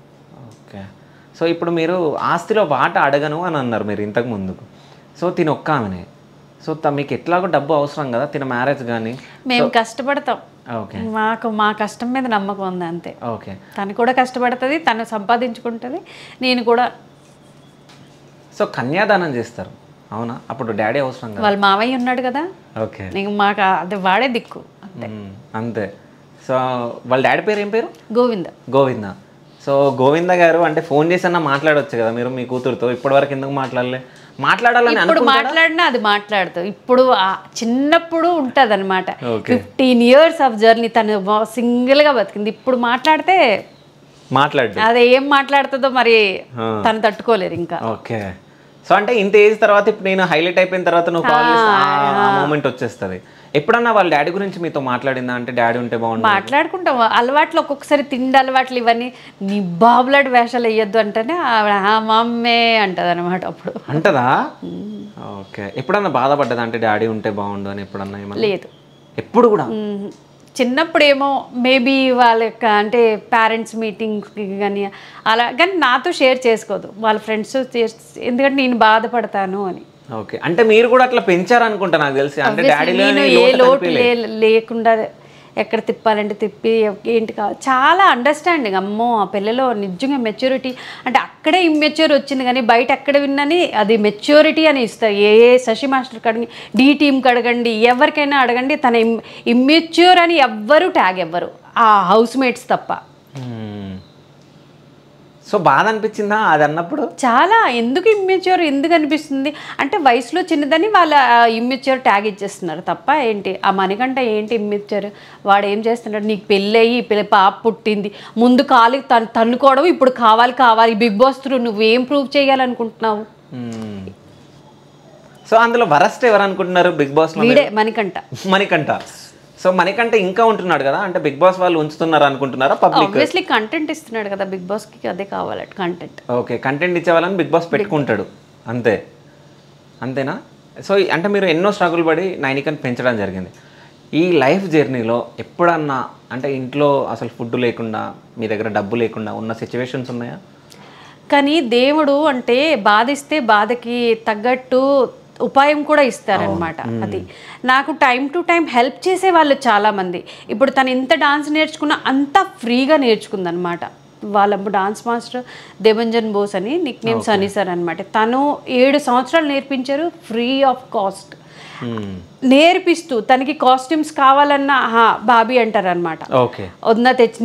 ఓకే. సో ఇప్పుడు మీరు ఆస్తిలో వాటా అడగను అని అన్నారు మీరు ఇంతకు ముందుకు. సో తిని ఒక్క ఆమెనే, సో మీకు ఎట్లాగో డబ్బు అవసరం కదా తిన మ్యారేజ్ కానీ? మేము కష్టపడతాం, ఓకే, మా కష్టం మీద నమ్మకం ఉంది అంతే. ఓకే, తను కూడా కష్టపడుతుంది, తను సంపాదించుకుంటుంది, నేను కూడా. సో కన్యాదానం చేస్తారు అవునా? అప్పుడు డాడీ అవసరం కదా? వాళ్ళ మావయ్య ఉన్నాడు కదా, ఓకే, నీకు మాకు అది వాడే దిక్కు అంతే. సో వాళ్ళ డాడీ పేరు ఏం పేరు? గోవింద. గోవింద. సో గోవింద గారు అంటే ఫోన్ చేసి అన్న మాట్లాడవచ్చు కదా మీరు మీ కూతురుతో, ఇప్పటి వరకు ఎందుకు మాట్లాడలే? మాట్లాడాలని ఇప్పుడు మాట్లాడినా అది మాట్లాడుతూ, ఇప్పుడు చిన్నప్పుడు ఉంటుంది అనమాట. 15 years ఆఫ్ జర్నీ తను సింగిల్ గా బతికింది. ఇప్పుడు మాట్లాడితే అదే ఏం మాట్లాడుతుందో మరి తను తట్టుకోలేరు ఇంకా. ఓకే. సో అంటే ఇంత ఏజ్ తర్వాత ఇప్పుడు నేను హైలైట్ అయిపోయిన తర్వాత నువ్వు కాల్ చేస్తే ఆ మూమెంట్ వచ్చేస్తుంది. ఎప్పుడన్నా వాళ్ళ డాడీ గురించి మీతో మాట్లాడిందా? అంటే డాడీ ఉంటే బాగుంటుంది. మాట్లాడుకుంటాం. అలవాట్లు ఒక్కొక్కసారి తిండి అలవాట్లు ఇవన్నీ నీ బాబులాంటి వేషాలు వేయొద్దు అంటేనే మమ్మే అంటది అనమాట. అప్పుడు అంటదా? ఓకే. ఎప్పుడన్నా బాధపడ్డదా అంటే డాడీ ఉంటే బాగుండు అని ఎప్పుడన్నా? ఏమన్నా లేదు, ఎప్పుడు కూడా. చిన్నప్పుడు ఏమో మేబీ వాళ్ళ యొక్క అంటే పేరెంట్స్ మీటింగ్స్కి కానీ అలా, కానీ నాతో షేర్ చేసుకోదు వాళ్ళ ఫ్రెండ్స్, ఎందుకంటే నేను బాధపడతాను అని. ఓకే. అంటే మీరు కూడా అట్లా పెంచారనుకుంటా నాకు తెలిసి. అంటే డాడీలో ఏ లోటు లేకుండా ఎక్కడ తిప్పాలంటే తిప్పి ఏంటి కావాలి చాలా అండర్స్టాండింగ్. అమ్మో ఆ పిల్లలో నిజంగా మెచ్యూరిటీ అంటే అక్కడే ఇమ్మెచ్యూర్ వచ్చింది, కానీ బయట ఎక్కడ విన్నని అది మెచ్యూరిటీ అని ఇస్తారు. ఏ శశి మాస్టర్కి అడగండి, డి టీమ్కి అడగండి, ఎవరికైనా అడగండి, తన ఇమ్మెచ్యూర్ అని ఎవ్వరు ట్యాగ్ ఎవ్వరు, ఆ హౌస్ మేట్స్ తప్ప. సో బాధ అనిపించిందా అది అన్నప్పుడు? చాలా. ఎందుకు ఇమ్మెచ్యూర్ ఎందుకు అనిపిస్తుంది అంటే వయసులో చిన్నదని వాళ్ళ ఇమ్మెచ్యూర్ ట్యాగ్ ఇచ్చేస్తున్నారు తప్ప. ఏంటి ఆ మణికంఠ ఏంటి ఇమ్మెచ్యూర్? వాడు ఏం చేస్తున్నాడు? నీకు పెళ్ళయి పాప పుట్టింది, ముందు కాలు తన్నుకోవడం, ఇప్పుడు కావాలి బిగ్ బాస్ త్రూ నువ్వేం ప్రూవ్ చేయాలనుకుంటున్నావు? సో అందులో వరస్ట్ ఎవరు అనుకుంటున్నారు big boss? Manikanta. So Manikanta ఇంకా ఉంటున్నాడు కదా, అంటే బిగ్ బాస్ వాళ్ళు ఉంచుతున్నారు అనుకుంటున్నారా? పబ్లిక్ ఆబ్వియస్లీ కంటెంట్ ఇస్తున్నాడు కదా బిగ్ బాస్ కి, అదే కావాలి కంటెంట్. ఓకే, కంటెంట్ ఇచ్చే వాళ్ళని బిగ్ బాస్ పెట్టుకుంటాడు అంతేనా? సో అంటే మీరు ఎన్నో స్ట్రగుల్ పడి నైనికని పెంచడం జరిగింది. ఈ లైఫ్ జర్నీలో ఎప్పుడన్నా అంటే ఇంట్లో అసలు ఫుడ్ లేకుండా మీ దగ్గర డబ్బు లేకుండా ఉన్న సిచ్యువేషన్స్ ఉన్నాయా? కానీ దేవుడు అంటే బాధిస్తే బాధకి తగ్గట్టు ఉపాయం కూడా ఇస్తారనమాట. అది నాకు టైం టు టైం హెల్ప్ చేసే వాళ్ళు చాలామంది. ఇప్పుడు తను ఇంత డాన్స్ నేర్చుకున్నా అంత ఫ్రీగా నేర్చుకుందనమాట. వాళ్ళ డాన్స్ మాస్టర్ దేవంజన్ బోస్ అని, నిక్ నేమ్ సనీ సార్ అనమాట. తను 7 సంవత్సరాలు నేర్పించారు ఫ్రీ ఆఫ్ కాస్ట్. నేర్పిస్తూ తనకి కాస్ట్యూమ్స్ కావాలన్నా బాబీ అంటారు అనమాట.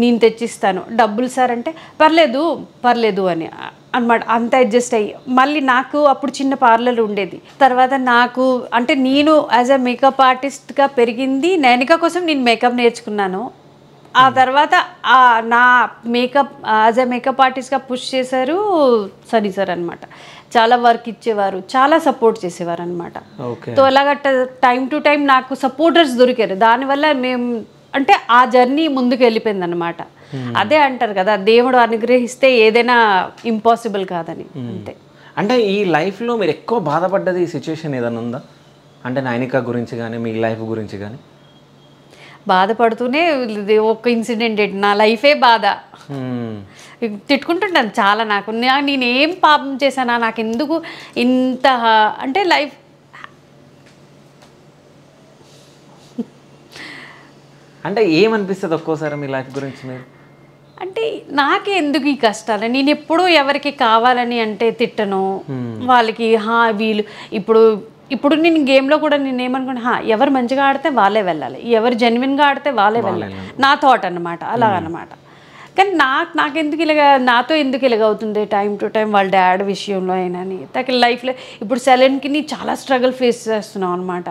నేను తెచ్చిస్తాను, డబ్బులు సార్ అంటే పర్లేదు అని అనమాట. అంత అడ్జస్ట్ అయ్యి మళ్ళీ నాకు అప్పుడు చిన్న పార్లర్ ఉండేది. తర్వాత నాకు అంటే నేను యాజ్ అ మేకప్ ఆర్టిస్ట్గా పెరిగింది. నైనిక కోసం నేను మేకప్ నేర్చుకున్నాను. ఆ తర్వాత నా మేకప్ యాజ్ అ మేకప్ ఆర్టిస్ట్గా పుష్ చేశారు సనీ సార్ అనమాట. చాలా వర్క్ ఇచ్చేవారు, చాలా సపోర్ట్ చేసేవారు అనమాట. సో అలాగ టైం టు టైం నాకు సపోర్టర్స్ దొరికారు. దానివల్ల మేము అంటే ఆ జర్నీ ముందుకు వెళ్ళిపోయింది అనమాట. అదే అంటారు కదా, దేవుడు అనుగ్రహిస్తే ఏదైనా ఇంపాసిబుల్ కాదని. అంతే. అంటే ఈ లైఫ్లో మీరు ఎక్కువ బాధపడ్డది ఈ సిచ్యువేషన్ ఏదైనా ఉందా? అంటే నైనిక గురించి కానీ మీ లైఫ్ గురించి కానీ? బాధపడుతూనే ఒక ఇన్సిడెంట్ ఏంటి, నా లైఫే బాధ. తిట్టుకుంటుంటాను చాలా. నేనేం పాపం చేశానా, నాకు ఎందుకు ఇంత అంటే లైఫ్ అంటే ఏమనిపిస్తుంది ఒక్కోసారి మీ లైఫ్ గురించి మీరు? అంటే నాకే ఎందుకు ఈ కష్టాలు, నేను ఎప్పుడూ ఎవరికి కావాలని అంటే తిట్టను వాళ్ళకి. వీళ్ళు ఇప్పుడు నేను గేమ్లో కూడా నేను ఏమనుకున్నా, ఎవరు మంచిగా ఆడితే వాళ్ళే వెళ్ళాలి, ఎవరు జెన్యున్గా ఆడితే వాళ్ళే వెళ్ళాలి, నా థాట్ అనమాట. అలా అనమాట. కానీ నాకెందుకు ఇలాగ, నాతో ఎందుకు ఇలాగ అవుతుంది టైం టు టైం వాళ్ళ డాడ్ విషయంలో అయినా. తనకి లైఫ్లో ఇప్పుడు సెలూన్కి చాలా స్ట్రగుల్ ఫేస్ చేస్తున్నాం అనమాట.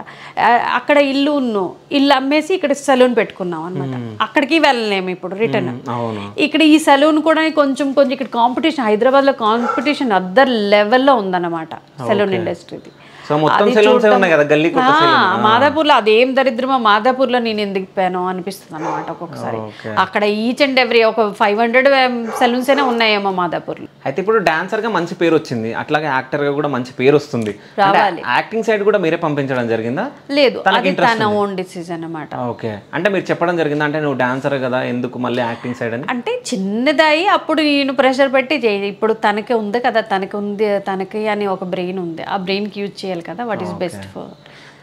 అక్కడ ఇల్లు అమ్మేసి ఇక్కడ సెలూన్ పెట్టుకున్నాం అనమాట. అక్కడికి వెళ్ళలేము ఇప్పుడు రిటర్న్. ఇక్కడ ఈ సెలూన్ కూడా కొంచెం ఇక్కడ కాంపిటీషన్, హైదరాబాద్లో కాంపిటీషన్ అదర్ లెవెల్లో ఉందన్నమాట సెలూన్ ఇండస్ట్రీది. మాదాపూర్లో అదేం దరిద్రమో, మాదాపూర్లో నేను ఎందుకు పోయాను అనిపిస్తుంది అనమాట ఒక్కొక్కసారి. అక్కడ ఈచ్ అండ్ ఎవ్రీ ఒక 500 సెలూన్స్ అయినా ఉన్నాయేమో మాదాపూర్లో. అయితే ఇప్పుడు డాన్సర్ గా మంచి పేరు వచ్చింది, అట్లాగే యాక్టర్ గా కూడా మంచి పేరు వస్తుంది. యాక్టింగ్ సైడ్ కూడా మీరే పంపించడం జరిగిందా? లేదు, అది తన ఓన్ డిసిజన్ అనమాట. ఓకే. అంటే మీరు చెప్పడం జరిగిందా, అంటే నువ్వు డాన్సర్ కదా ఎందుకు మళ్ళీ యాక్టింగ్ సైడ్ అని? అంటే చిన్నదాయి అప్పుడు నేను ప్రెషర్ పెట్టి ఇప్పుడు తనకి ఉంది కదా, తనకి అని ఒక బ్రెయిన్ ఉంది, ఆ బ్రెయిన్కి యూజ్ చేయాలి కదా, వాట్ ఈస్ బెస్ట్ ఫర్.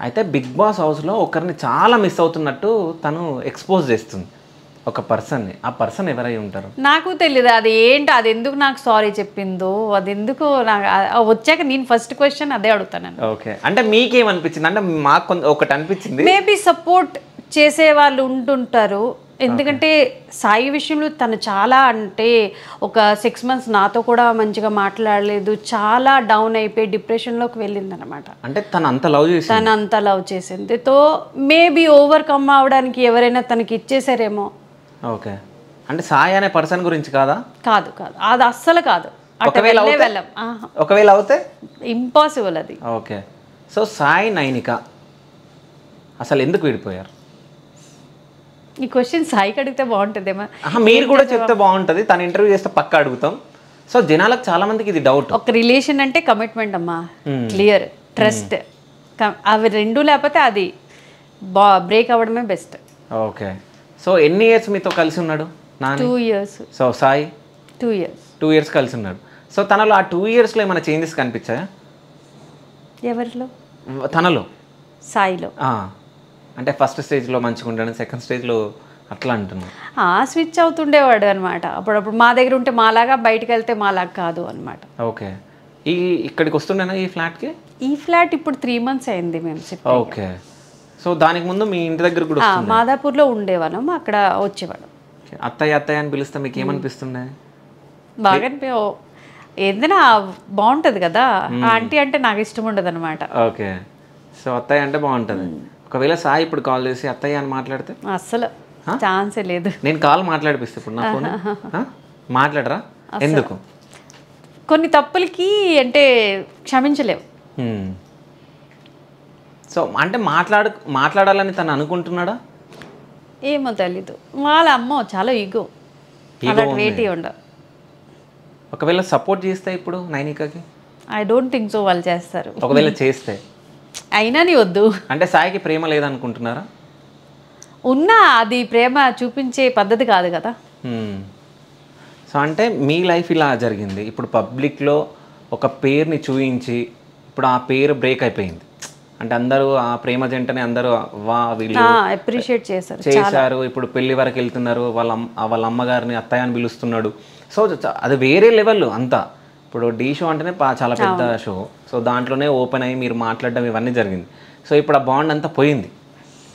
అయితే బిగ్ బాస్ హౌస్లో ఒకరిని చాలా మిస్ అవుతున్నట్టు తను ఎక్స్పోజ్ చేస్తుంది ఒక పర్సన్ని. ఆ పర్సన్ ఎవరై ఉంటారు? నాకు తెలియదు అది ఏంటి, అది ఎందుకు నాకు సారీ చెప్పిందో, అది ఎందుకు నాకు వచ్చాక నేను ఫస్ట్ క్వశ్చన్ అదే అడుగుతాను. ఓకే, అంటే మీకేమనిపించింది? అంటే మాకు ఒకటి అనిపించింది, మేబీ సపోర్ట్ చేసే వాళ్ళు ఉంటుంటారు. ఎందుకంటే సాయి విషయంలో తను చాలా అంటే ఒక 6 months నాతో కూడా మంచిగా మాట్లాడలేదు, చాలా డౌన్ అయిపోయి డిప్రెషన్లోకి వెళ్ళింది అనమాట. అంటే తను అంత లవ్ చేసింది. తో మేబీ ఓవర్కమ్ అవడానికి ఎవరైనా తనకి ఇచ్చేసారేమో. ఓకే, అంటే సాయి అనే పర్సన్ గురించి కాదా? కాదు, అది అస్సలు కాదు. ఒకవేళ అవుతే ఇంపాసిబుల్ అది. ఓకే, సో సాయి నైనిక అసలు ఎందుకు విడిపోయారు? ఈ క్వశ్చన్ సాయికి అడిగితే బాగుంటుందేమో. మీరు కూడా చెప్తే బాగుంటుంది, తను ఇంటర్వ్యూ చేస్తే పక్క అడుగుతాం. సో జనాలకు చాలా మందికి ఇది డౌట్. ఒక రిలేషన్ అంటే కమిట్మెంట్ అమ్మా, క్లియర్, ట్రస్ట్, అవి రెండు లేకపోతే అది బ్రేక్ అవ్వడమే బెస్ట్. ఓకే, సో ఎన్ని ఇయర్స్ మీతో కలిసి ఉన్నాడు? 2 years. So Sai 2 years. 2 years కలిసి ఉన్నాడు. సో తనలో ఆ 2 yearsలో ఏమైనా చేంజెస్ కనిపించాయా? ఎవరిలో? తనలో, సాయిలో. అంటే ఫస్ట్ స్టేజ్లో మంచిగా ఉంటాడు, సెకండ్ స్టేజ్లో అట్లా అంటున్నాను. స్విచ్ అవుతుండేవాడు అనమాట. అప్పుడప్పుడు మా దగ్గర ఉంటే మాలాగా, బయటకు వెళ్తే మాలాగా కాదు అనమాట. ఓకే, ఇక్కడికి వస్తుండేనా ఈ ఫ్లాట్కి? ఈ ఫ్లాట్ ఇప్పుడు 3 months అయింది మేము షిఫ్ట్. ఓకే, సో దానికి ముందు మీ ఇంటి దగ్గర కూడా మాదాపూర్లో ఉండేవాళ్ళం, అక్కడ వచ్చేవాడు. అత్తయ్య అని పిలిస్తే మీకు ఏమనిపిస్తుండే? బాగా ఏదైనా బాగుంటుంది కదా, ఆంటీ అంటే నాకు ఇష్టం ఉండదు అనమాట. ఓకే, సో అత్తయ్య అంటే బాగుంటుంది. ఒకవేళ సాయి ఇప్పుడు కాల్ చేసి అత్తయ్య అని మాట్లాడితే? అస్సలు ఛాన్సే లేదు. నేను కాల్ మాట్లాడిపిస్తే ఇప్పుడు నా ఫోన్ మాట్లాడరా? ఎందుకు? కొన్ని తప్పులకి అంటే క్షమించలేవు. సో అంటే మాట్లాడాలని తను అనుకుంటున్నాడా ఏమో తెలీదు. వాళ్ళ అమ్మో చాలా ఈగో, వేటి ఉండవు. ఒకవేళ సపోర్ట్ చేస్తే ఇప్పుడు నైనికకి? ఐ డోంట్ థింక్ సో వాళ్ళు చేస్తారు. ఒకవేళ చేస్తే అయినా నీ వద్దు. అంటే సాయికి ప్రేమ లేదనుకుంటున్నారా? ఉన్నా అది ప్రేమ చూపించే పద్ధతి కాదు కదా. సో అంటే మీ లైఫ్ ఇలా జరిగింది, ఇప్పుడు పబ్లిక్లో ఒక పేరుని చూయించి ఇప్పుడు ఆ పేరు బ్రేక్ అయిపోయింది. అంటే అందరూ ఆ ప్రేమ జంటని అందరూ వీళ్ళు అప్రిషియేట్ చేశారు. ఇప్పుడు పెళ్లి వరకు వెళ్తున్నారు, వాళ్ళ అమ్మగారిని అత్తయ్య అని పిలుస్తున్నాడు. సో అది వేరే లెవెల్ అంతా. ఇప్పుడు డీ షో అంటేనే చాలా పెద్ద షో. సో దాంట్లోనే ఓపెన్ అయ్యి మీరు మాట్లాడడం ఇవన్నీ జరిగింది. సో ఇప్పుడు ఆ బాండ్ అంతా పోయింది.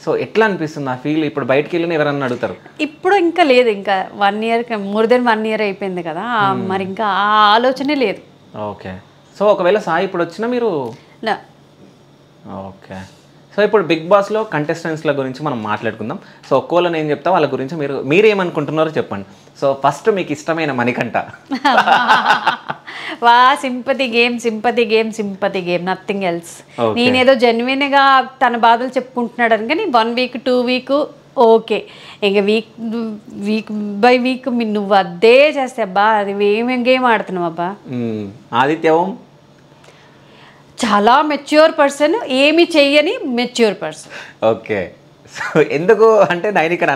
సో ఎట్లా అనిపిస్తుంది ఆ ఫీల్? ఇప్పుడు బయటకు వెళ్ళిన ఎవరన్నా అడుగుతారు? ఇప్పుడు ఇంకా లేదు, ఇంకా 1 year, మోర్ దెన్ 1 year అయిపోయింది కదా, మరి ఇంకా ఆ ఆలోచనే లేదు. ఓకే, సో ఒకవేళ సాయి ఇప్పుడు వచ్చినా మీరు? ఓకే, సో ఇప్పుడు బిగ్ బాస్లో కంటెస్టెంట్స్ల గురించి మనం మాట్లాడుకుందాం. సో ఒక్కోళ్ళు నేను చెప్తా, వాళ్ళ గురించి మీరు ఏమనుకుంటున్నారో చెప్పండి. సో ఫస్ట్ మీకు ఇష్టమైన Manikanta. Sympathy game, nothing else. నేనేదో జెన్యున్గా తన బాధలు చెప్పుకుంటున్నాడు అని, కానీ 1 week 2 week ఓకే, ఇంక వీక్ బై వీక్ నువ్వు అదే చేస్తే అబ్బా, అది ఏమేం గేమ్ ఆడుతున్నావు అబ్బా. ఆదిత్య చాలా మెచ్యూర్ పర్సన్, ఏమి చెయ్యని మెచ్యూర్ పర్సన్. ఓకే, సో ఎందుకు అంటే నైనికని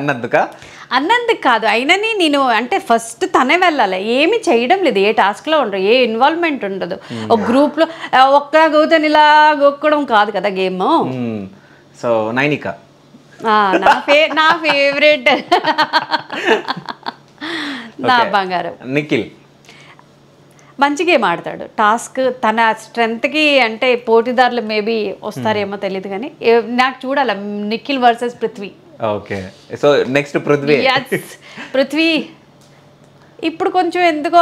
అన్నందుకు కాదు, అయినని నేను అంటే ఫస్ట్ తనే వెళ్ళాలి. ఏమి చేయడం లేదు, ఏ టాస్క్లో ఉండదు, ఏ ఇన్వాల్వ్మెంట్ ఉండదు. ఒక గ్రూప్లో ఒక్క గౌతని ఇలా గొక్కడం కాదు కదా గేమ్. సో నైనిక నా ఫేవరెట్, నా బంగారం. నిఖిల్ మంచి గేమ్ ఆడతాడు. టాస్క్ తన స్ట్రెంగ్త్కి అంటే పోటీదారులు మేబీ వస్తారేమో తెలియదు, కానీ నాకు చూడాలి Nikhil versus Prithvi. Okay, so next Prithvi ఇప్పుడు కొంచెం ఎందుకో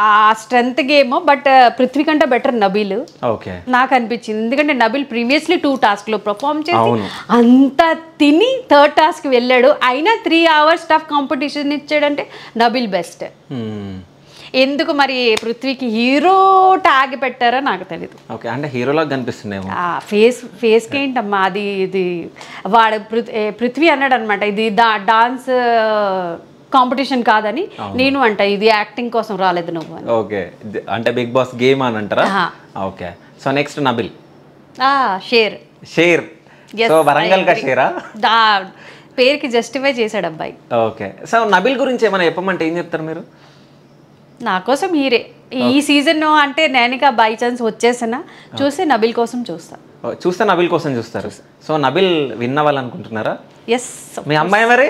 ఆ స్ట్రెంగ్త్ గేమ్, బట్ పృథ్వీ కంటే బెటర్ నబీల్ నాకు అనిపించింది. ఎందుకంటే నబీల్ ప్రీవియస్లీ 2 tasks పర్ఫామ్ చేసి అంత తిని 3rd task వెళ్ళాడు, అయినా 3 hours టఫ్ కాంపిటీషన్ ఇచ్చాడంటే నబీల్ బెస్ట్. ఎందుకు మరి పృథ్వీకి హీరో ట్యాగ్ పెట్టారో నాకు తెలీదు. ఓకే, అంటే హీరోలాగా కనిపిస్తున్నాయి. ఫేస్కి ఏంటమ్మా అది, ఇది వాడు పృథ్వీ అన్నాడు అనమాట, ఇది డాన్స్ కాంపిటీషన్ కాదని. నేను అంట ఇది యాక్టింగ్ కోసం రాలేదు నువ్వు అని. ఓకే, అంటే బిగ్ బాస్ గేమ్ అని అంటారా? Okay, so next Nabeel. షేర్. సో వరంగల్ కా షేరా? పేరుకి జస్టిఫై చేశాడు అబ్బాయి. ఓకే, సో నబిల్ గురించి ఏమైనా చెప్పమంటే ఏం చెప్తారు మీరు? నా కోసం హీరే. ఈ సీజన్ అంటే నైనిక బై ఛాన్స్ వచ్చేసినా చూస్తే నబిల్ కోసం చూస్తా. చూస్తే నబిల్ కోసం చూస్తారు. సో నబిల్ విన్ అవ్వాలనుకుంటున్నారా? ఎస్. మీ అమ్మాయి మరి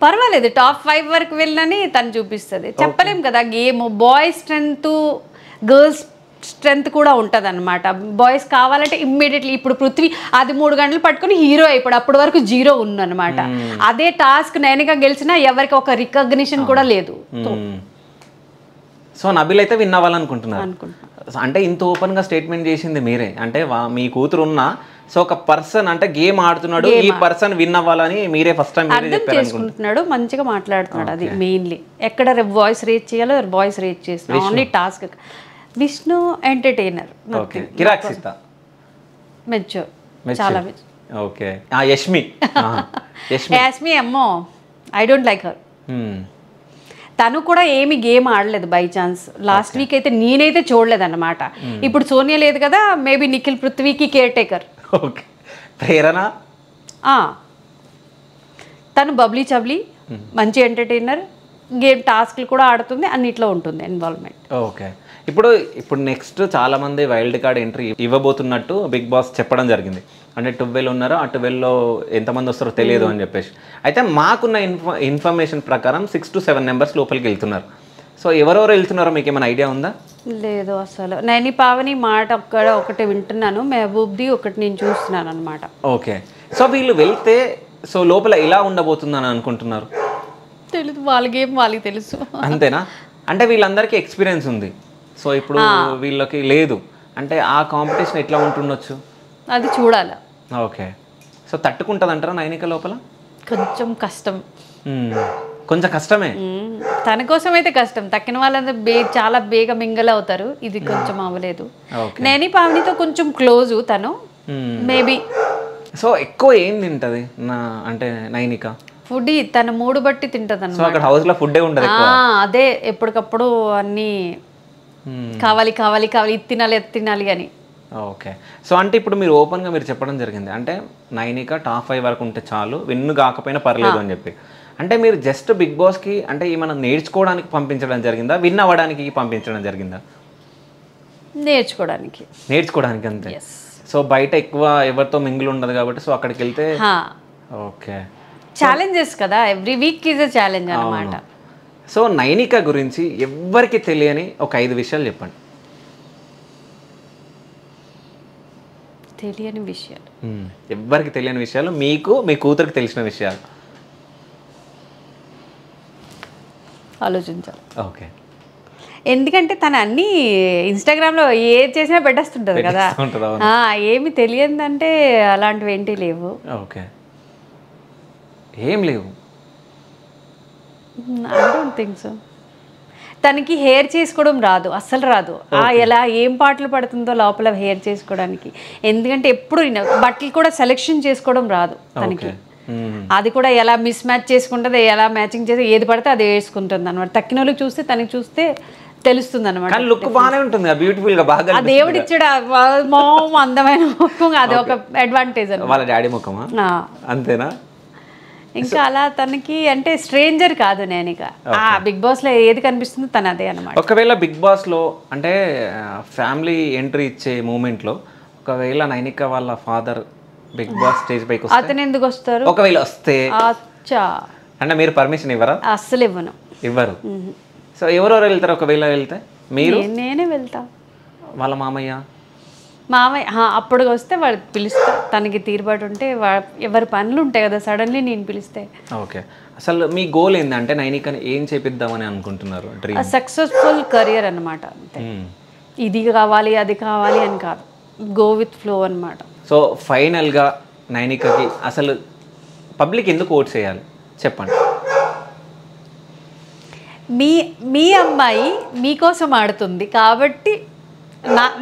పర్వాలేదు, టాప్ 5 వరకు వెళ్ళని తను చూపిస్తుంది. చెప్పలేం కదా, game boys strength girls strength కూడా ఉంటుంది అనమాట. బాయ్స్ కావాలంటే ఇమ్మీడియట్లీ ఇప్పుడు పృథ్వీ అది 3 గంటలు పట్టుకుని హీరో అయిపోయాడు, అప్పటి వరకు జీరో ఉందన్నమాట. అదే టాస్క్ నైనిక గెలిచినా ఎవరికి ఒక రికగ్నిషన్ కూడా లేదు. సో నబిల్ అయితే విన్ అవ్వాలనుకుంటున్నారు. అంటే ఇంత ఓపెన్ గా స్టేట్మెంట్ చేసింది మీరే. అంటే మీ కూతురు ఉన్నా సో ఒక పర్సన్ అంటే గేమ్ ఆడుతున్నాడు, ఈ పర్సన్ విన్ అవ్వాలని మీరే ఫస్ట్ టైం చేసుకుంటున్నాడు, మంచిగా మాట్లాడుతున్నాడు. అది మెయిన్లీ ఎక్కడ వాయిస్ రీచ్ చేయాలో వాయిస్ రీచ్ చేస్తున్నాడు. Only task. Vishnu entertainer, mature, చాలా మెచ్యూర్. ఓకే. యష్మి యష్మి అమ్మో, ఐ డోంట్ లైక్ హర్. తను కూడా ఏమి గేమ్ ఆడలేదు బై ఛాన్స్. లాస్ట్ వీక్ అయితే నేనైతే చూడలేదు అన్నమాట. ఇప్పుడు సోనియా లేదు కదా, మేబీ నిఖిల్ పృథ్వీకి కేర్ టేకర్. ఓకే. ప్రేరణ తను బబ్లీ చబ్లీ, మంచి ఎంటర్టైనర్, గేమ్ టాస్క్లు కూడా ఆడుతుంది, అన్నిట్లో ఉంటుంది ఇన్వాల్వ్మెంట్. ఓకే. ఇప్పుడు నెక్స్ట్ చాలా మంది వైల్డ్ కార్డ్ ఎంట్రీ ఇవ్వబోతున్నట్టు బిగ్ బాస్ చెప్పడం జరిగింది. అంటే 12 ఉన్నారు, ఆ 12లో ఎంతమంది వస్తారో తెలియదు అని చెప్పేసి. అయితే మాకున్న ఇన్ఫర్మేషన్ ప్రకారం 6 to 7 మెంబర్స్ లోపలికి వెళ్తున్నారు. సో ఎవరెవరు వెళ్తున్నారో మీకు ఏమైనా ఐడియా ఉందా? లేదు అసలు. నైని పావని మాట ఒకటి వింటున్నాను, మెహబూబ్ది ఒకటి నేను చూస్తున్నాను అనమాట. ఓకే. సో వీళ్ళు వెళ్తే సో లోపల ఎలా ఉండబోతుందని అనుకుంటున్నారు? తెలుసు, వాళ్ళ గేమ్ వాళ్ళకి తెలుసు. అంతేనా? అంటే వీళ్ళందరికీ ఎక్స్పీరియన్స్ ఉంది, సో ఇప్పుడు వీళ్ళకి లేదు అంటే ఆ కాంపిటీషన్ ఎట్లా ఉంటుండొచ్చు అది చూడాలి. ఓకే. సో తట్టుకుంటుంది అంటారా నైనిక లోపల? కొంచెం కష్టం. కొంచెం కష్టమే. తన కోసం అయితే కష్టం. తక్కిన వాళ్ళంతా చాలా బేగా మింగల్ అవుతారు, ఇది కొంచెం అవ్వలేదు. నేని పావనితో కొంచెం క్లోజు తను, మేబీ. సో ఎక్కువ ఏం తింటది అంటే నైనిక? ఫుడ్ తన మూడు బట్టి తింటది అన్నమాట. అక్కడ హౌస్ లో ఫుడ్ ఉండదు. అదే ఎప్పటికప్పుడు అన్ని కావాలి కావాలి కావాలి, ఇది తినాలి అది తినాలి అని. ఓకే. సో అంటే ఇప్పుడు మీరు ఓపెన్గా మీరు చెప్పడం జరిగింది అంటే నైనిక టాప్ 5 వరకు ఉంటే చాలు, విన్ను కాకపోయినా పర్లేదు అని చెప్పి. అంటే మీరు జస్ట్ బిగ్ బాస్కి అంటే ఏమైనా నేర్చుకోవడానికి పంపించడం జరిగిందా, విన్ అవ్వడానికి పంపించడం జరిగిందా? నేర్చుకోవడానికి అంతే. సో బయట ఎక్కువ ఎవరితో మింగిల్ ఉండదు కాబట్టి సో అక్కడికి వెళ్తే ఓకే. ఛాలెంజెస్ కదా, every week is a challenge అన్నమాట. సో నైనిక గురించి ఎవ్వరికి తెలియని ఒక 5 విషయాలు చెప్పండి. తెలియని విషయాలు, ఎవ్వరికి తెలియని విషయాలు, మీకు మీ కూతురికి తెలిసిన విషయాలు. ఆలోచించాలి. ఓకే. ఎందుకంటే తను అన్ని ఇన్స్టాగ్రామ్లో ఏది చేసినా పెట్టేస్తుంటుంది కదా, ఏమి తెలియదంటే అలాంటివి ఏంటి లేవు. ఓకే. ఏం లేవు. I don't think so. తనకి హెయిర్ చేసుకోవడం రాదు, అస్సలు రాదు. ఎలా ఏం పాటలు పడుతుందో లోపల హెయిర్ చేసుకోవడానికి. ఎందుకంటే ఎప్పుడు బట్టలు కూడా సెలెక్షన్ చేసుకోవడం రాదు తనకి. అది కూడా ఎలా మిస్ మ్యాచ్ చేసుకుంటుంది, ఎలా మ్యాచింగ్ చేసి ఏది పడితే అది వేసుకుంటుంది అనమాట. తక్కిన వాళ్ళకి చూస్తే తనకి చూస్తే తెలుస్తుంది అనమాట. లుక్ బాగానే ఉంటుంది, బ్యూటిఫుల్ గా బాగా. ఆ దేవుడు ఇచ్చాడు అందమైన ముఖం, అది ఒక అడ్వాంటేజ్ అనమాట. వాళ్ళ డాడీ ముఖమా? అంతేనా? ఇంకా అలా తనకి అంటే స్ట్రేంజర్ కాదు నైనిక. బిగ్ బాస్ లో ఏది కనిపిస్తుందో తను అదే అనమాట. ఒకవేళ బిగ్ బాస్ లో అంటే ఫ్యామిలీ ఎంట్రీ ఇచ్చే మూమెంట్ లో ఒకవేళ నైనిక వాళ్ళ ఫాదర్ బిగ్ బాస్ స్టేజ్ పైకి వస్తే అతను ఎందుకు వస్తారు? ఒకవేళ వస్తే అచ్చా అంటే మీరు పర్మిషన్ ఇవ్వరా? అస్సలు ఇవ్వరు. సో ఎవరెవరు వెళ్తారు ఒకవేళ వెళ్తే? మీరు? నేనే వెళ్తా. వాళ్ళ మామయ్య అప్పుడు వస్తే వాడు పిలుస్తా, తనకి తీరుబాటు ఉంటే. ఎవరి పనులు ఉంటాయి కదా, సడన్లీ నేను పిలిస్తే. ఓకే. అసలు మీ గోల్ ఏంటంటే నైనికని ఏం చేపిద్దామని అనుకుంటున్నారు? సక్సెస్ఫుల్ కెరియర్ అనమాట. అంతే, ఇది కావాలి అది కావాలి అని కాదు, గో విత్ ఫ్లో అనమాట. సో ఫైనల్గా నైనికకి అసలు పబ్లిక్ ఎందుకు ఓట్ చేయాలి చెప్పండి. మీ అమ్మాయి మీకోసం ఆడుతుంది కాబట్టి,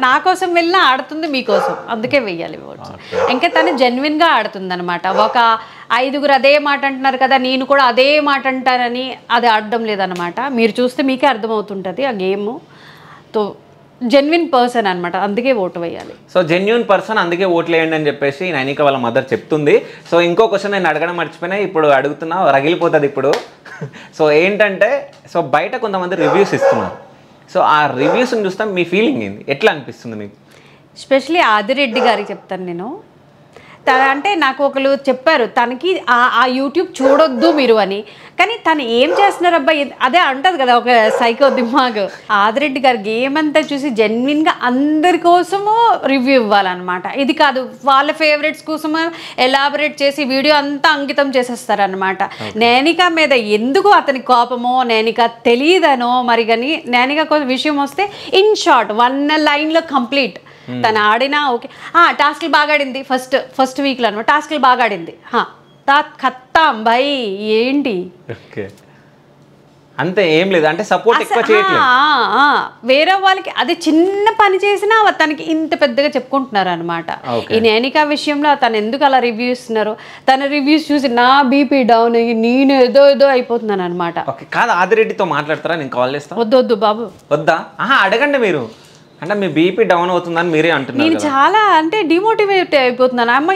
నా కోసం వెళ్ళినా ఆడుతుంది మీకోసం, అందుకే వెయ్యాలి ఓట్స్. ఇంకా తను జెన్యున్గా ఆడుతుంది అనమాట. ఒక 5గురు అదే మాట అంటున్నారు కదా, నేను కూడా అదే మాట అంటానని అది ఆడడం లేదనమాట. మీరు చూస్తే మీకే అర్థమవుతుంటుంది ఆ గేమ్. తో జెన్యున్ పర్సన్ అనమాట, అందుకే ఓటు వేయాలి. సో జెన్యున్ పర్సన్ అందుకే ఓట్లు వేయండి అని చెప్పేసి నైనిక వాళ్ళ మదర్ చెప్తుంది. సో ఇంకో క్వశ్చన్ నేను అడగడం మర్చిపోయినా, ఇప్పుడు అడుగుతున్నా, రగిలిపోతుంది ఇప్పుడు. సో ఏంటంటే సో బయట కొంతమంది రివ్యూస్ ఇస్తున్నారు సో ఆ రివ్యూస్ని చూస్తే మీ ఫీలింగ్ ఏంది, ఎట్లా అనిపిస్తుంది మీకు? ఎస్పెషలీ ఆదిరెడ్డి గారికి చెప్తాను నేను. అంటే నాకు ఒకరు చెప్పారు తనకి ఆ యూట్యూబ్ చూడొద్దు మీరు అని, కానీ తను ఏం చేస్తున్నారు అబ్బాయి అదే అంటది కదా ఒక సైకో దిమాగ్. ఆదిరెడ్డి గారి గేమ్ అంతా చూసి జెన్యున్గా అందరి కోసము రివ్యూ ఇవ్వాలన్నమాట. ఇది కాదు వాళ్ళ ఫేవరెట్స్ కోసము ఎలాబరేట్ చేసి వీడియో అంతా అంకితం చేసేస్తారనమాట. నేనిక మీద ఎందుకు అతని కోపమో నేనిక తెలియదనో మరి, కానీ నేనిక కోసం విషయం వస్తే ఇన్ షార్ట్ 1 లైన్లో కంప్లీట్. తను ఆడినా ఓకే, టాస్క్లు బాగా ఆడింది ఫస్ట్ వీక్లో అనమాట, టాస్క్లు బాగా ఆడింది ఖత్తాం భయ్ ఏంటి అంతే, ఏం లేదు అంటే సపోర్ట్ ఎక్కువ చేయట్లేదు. వేరే వాళ్ళకి అది చిన్న పని చేసినా తనకి ఇంత పెద్దగా చెప్పుకుంటున్నారు అనమాట. ఈ నేనికా విషయంలో తను ఎందుకు అలా రివ్యూ ఇస్తున్నారు, తన రివ్యూస్ చూసి నా బీపీ డౌన్ అయ్యి నేను ఏదో అయిపోతున్నాను అనమాట. కాదు ఆదిరెడ్డితో మాట్లాడతారా, నేను కాల్ చేస్తాను. వద్దు బాబు వద్దా, అడగండి మీరు, అంటే మీ బీపీ డౌన్ అవుతుందని మీరే అంటున్నారు. నేను చాలా అంటే డిమోటివేట్ అయిపోతున్నాను. అమ్మ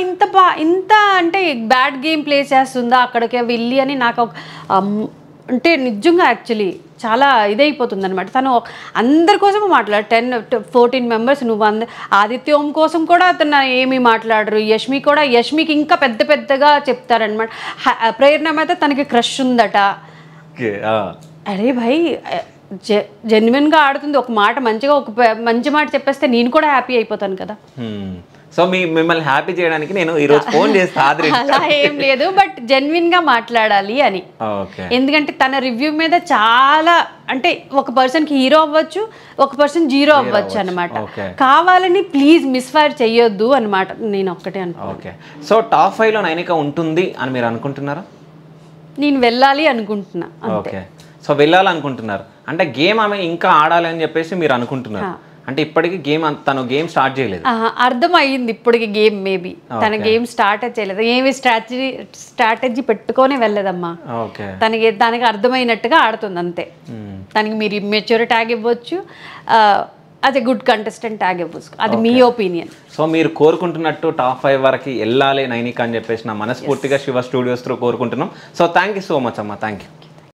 ఇంత అంటే బ్యాడ్ గేమ్ ప్లే చేస్తుందా అక్కడికి వెళ్ళి అని నాకు అంటే నిజంగా యాక్చువల్లీ చాలా ఇదైపోతుంది అనమాట. తను అందరి కోసము మాట్లాడు 10-14 మెంబర్స్, నువ్వు ఆదిత్య ఓం కోసం కూడా అతను ఏమీ మాట్లాడరు. యష్మికి ఇంకా పెద్దగా చెప్తారనమాట. ప్రేరణ మీద తనకి క్రష్ ఉందట. అరే భయ్ జెన్యున్గా ఆడుతుంది, ఒక మాట మంచిగా ఒక మంచి మాట చెప్పేస్తే నేను కూడా హ్యాపీ అయిపోతాను కదా. సో మిమ్మల్ని హ్యాపీ చేయడానికి నేను ఈరోజు ఫోన్ చేస్తాను. అలా ఏం లేదు, బట్ జెన్యున్గా మాట్లాడాలి అని. ఎందుకంటే తన రివ్యూ మీద చాలా అంటే ఒక పర్సన్కి హీరో అవ్వచ్చు, ఒక పర్సన్ జీరో అవ్వచ్చు అనమాట. కావాలని ప్లీజ్ మిస్ఫైర్ చెయ్యొద్దు అనమాట, నేను ఒక్కటే అనుకుంటున్నాను. సో టాప్ 5లో నైనిక ఉంటుంది అని మీరు అనుకుంటున్నారా? నేను వెళ్ళాలి అనుకుంటున్నా. ఓకే, సో వెళ్ళాలనుకుంటున్నారు అంటే గేమ్ ఆమె ఇంకా ఆడాలి అని చెప్పేసి మీరు అనుకుంటున్నారు. అంటే ఇప్పటికి తను గేమ్ స్టార్ట్ చేయలేదు, అర్థమయ్యింది ఇప్పటికి గేమ్ మేబీ తన గేమ్ స్టార్ట్ చేయలేదు, ఏమి స్ట్రాటజీ పెట్టుకొని వెళ్ళదమ్మా. తనకి అర్థమైనట్టుగా ఆడుతుంది అంతే. తనకి మీరు మెచ్యూర్ ట్యాగ్ ఇవ్వచ్చు, అది గుడ్ కంటెస్టెంట్ ట్యాగ్ ఇవ్వచ్చు, అది మీ ఒపీనియన్. సో మీరు కోరుకుంటున్నట్టు టాప్ 5 వరకు వెళ్ళాలి నైనిక అని చెప్పేసి నా మనస్ఫూర్తిగా శివ స్టూడియోస్ త్రూ కోరుకుంటున్నాం. So thank you so much అమ్మా, థ్యాంక్ యూ.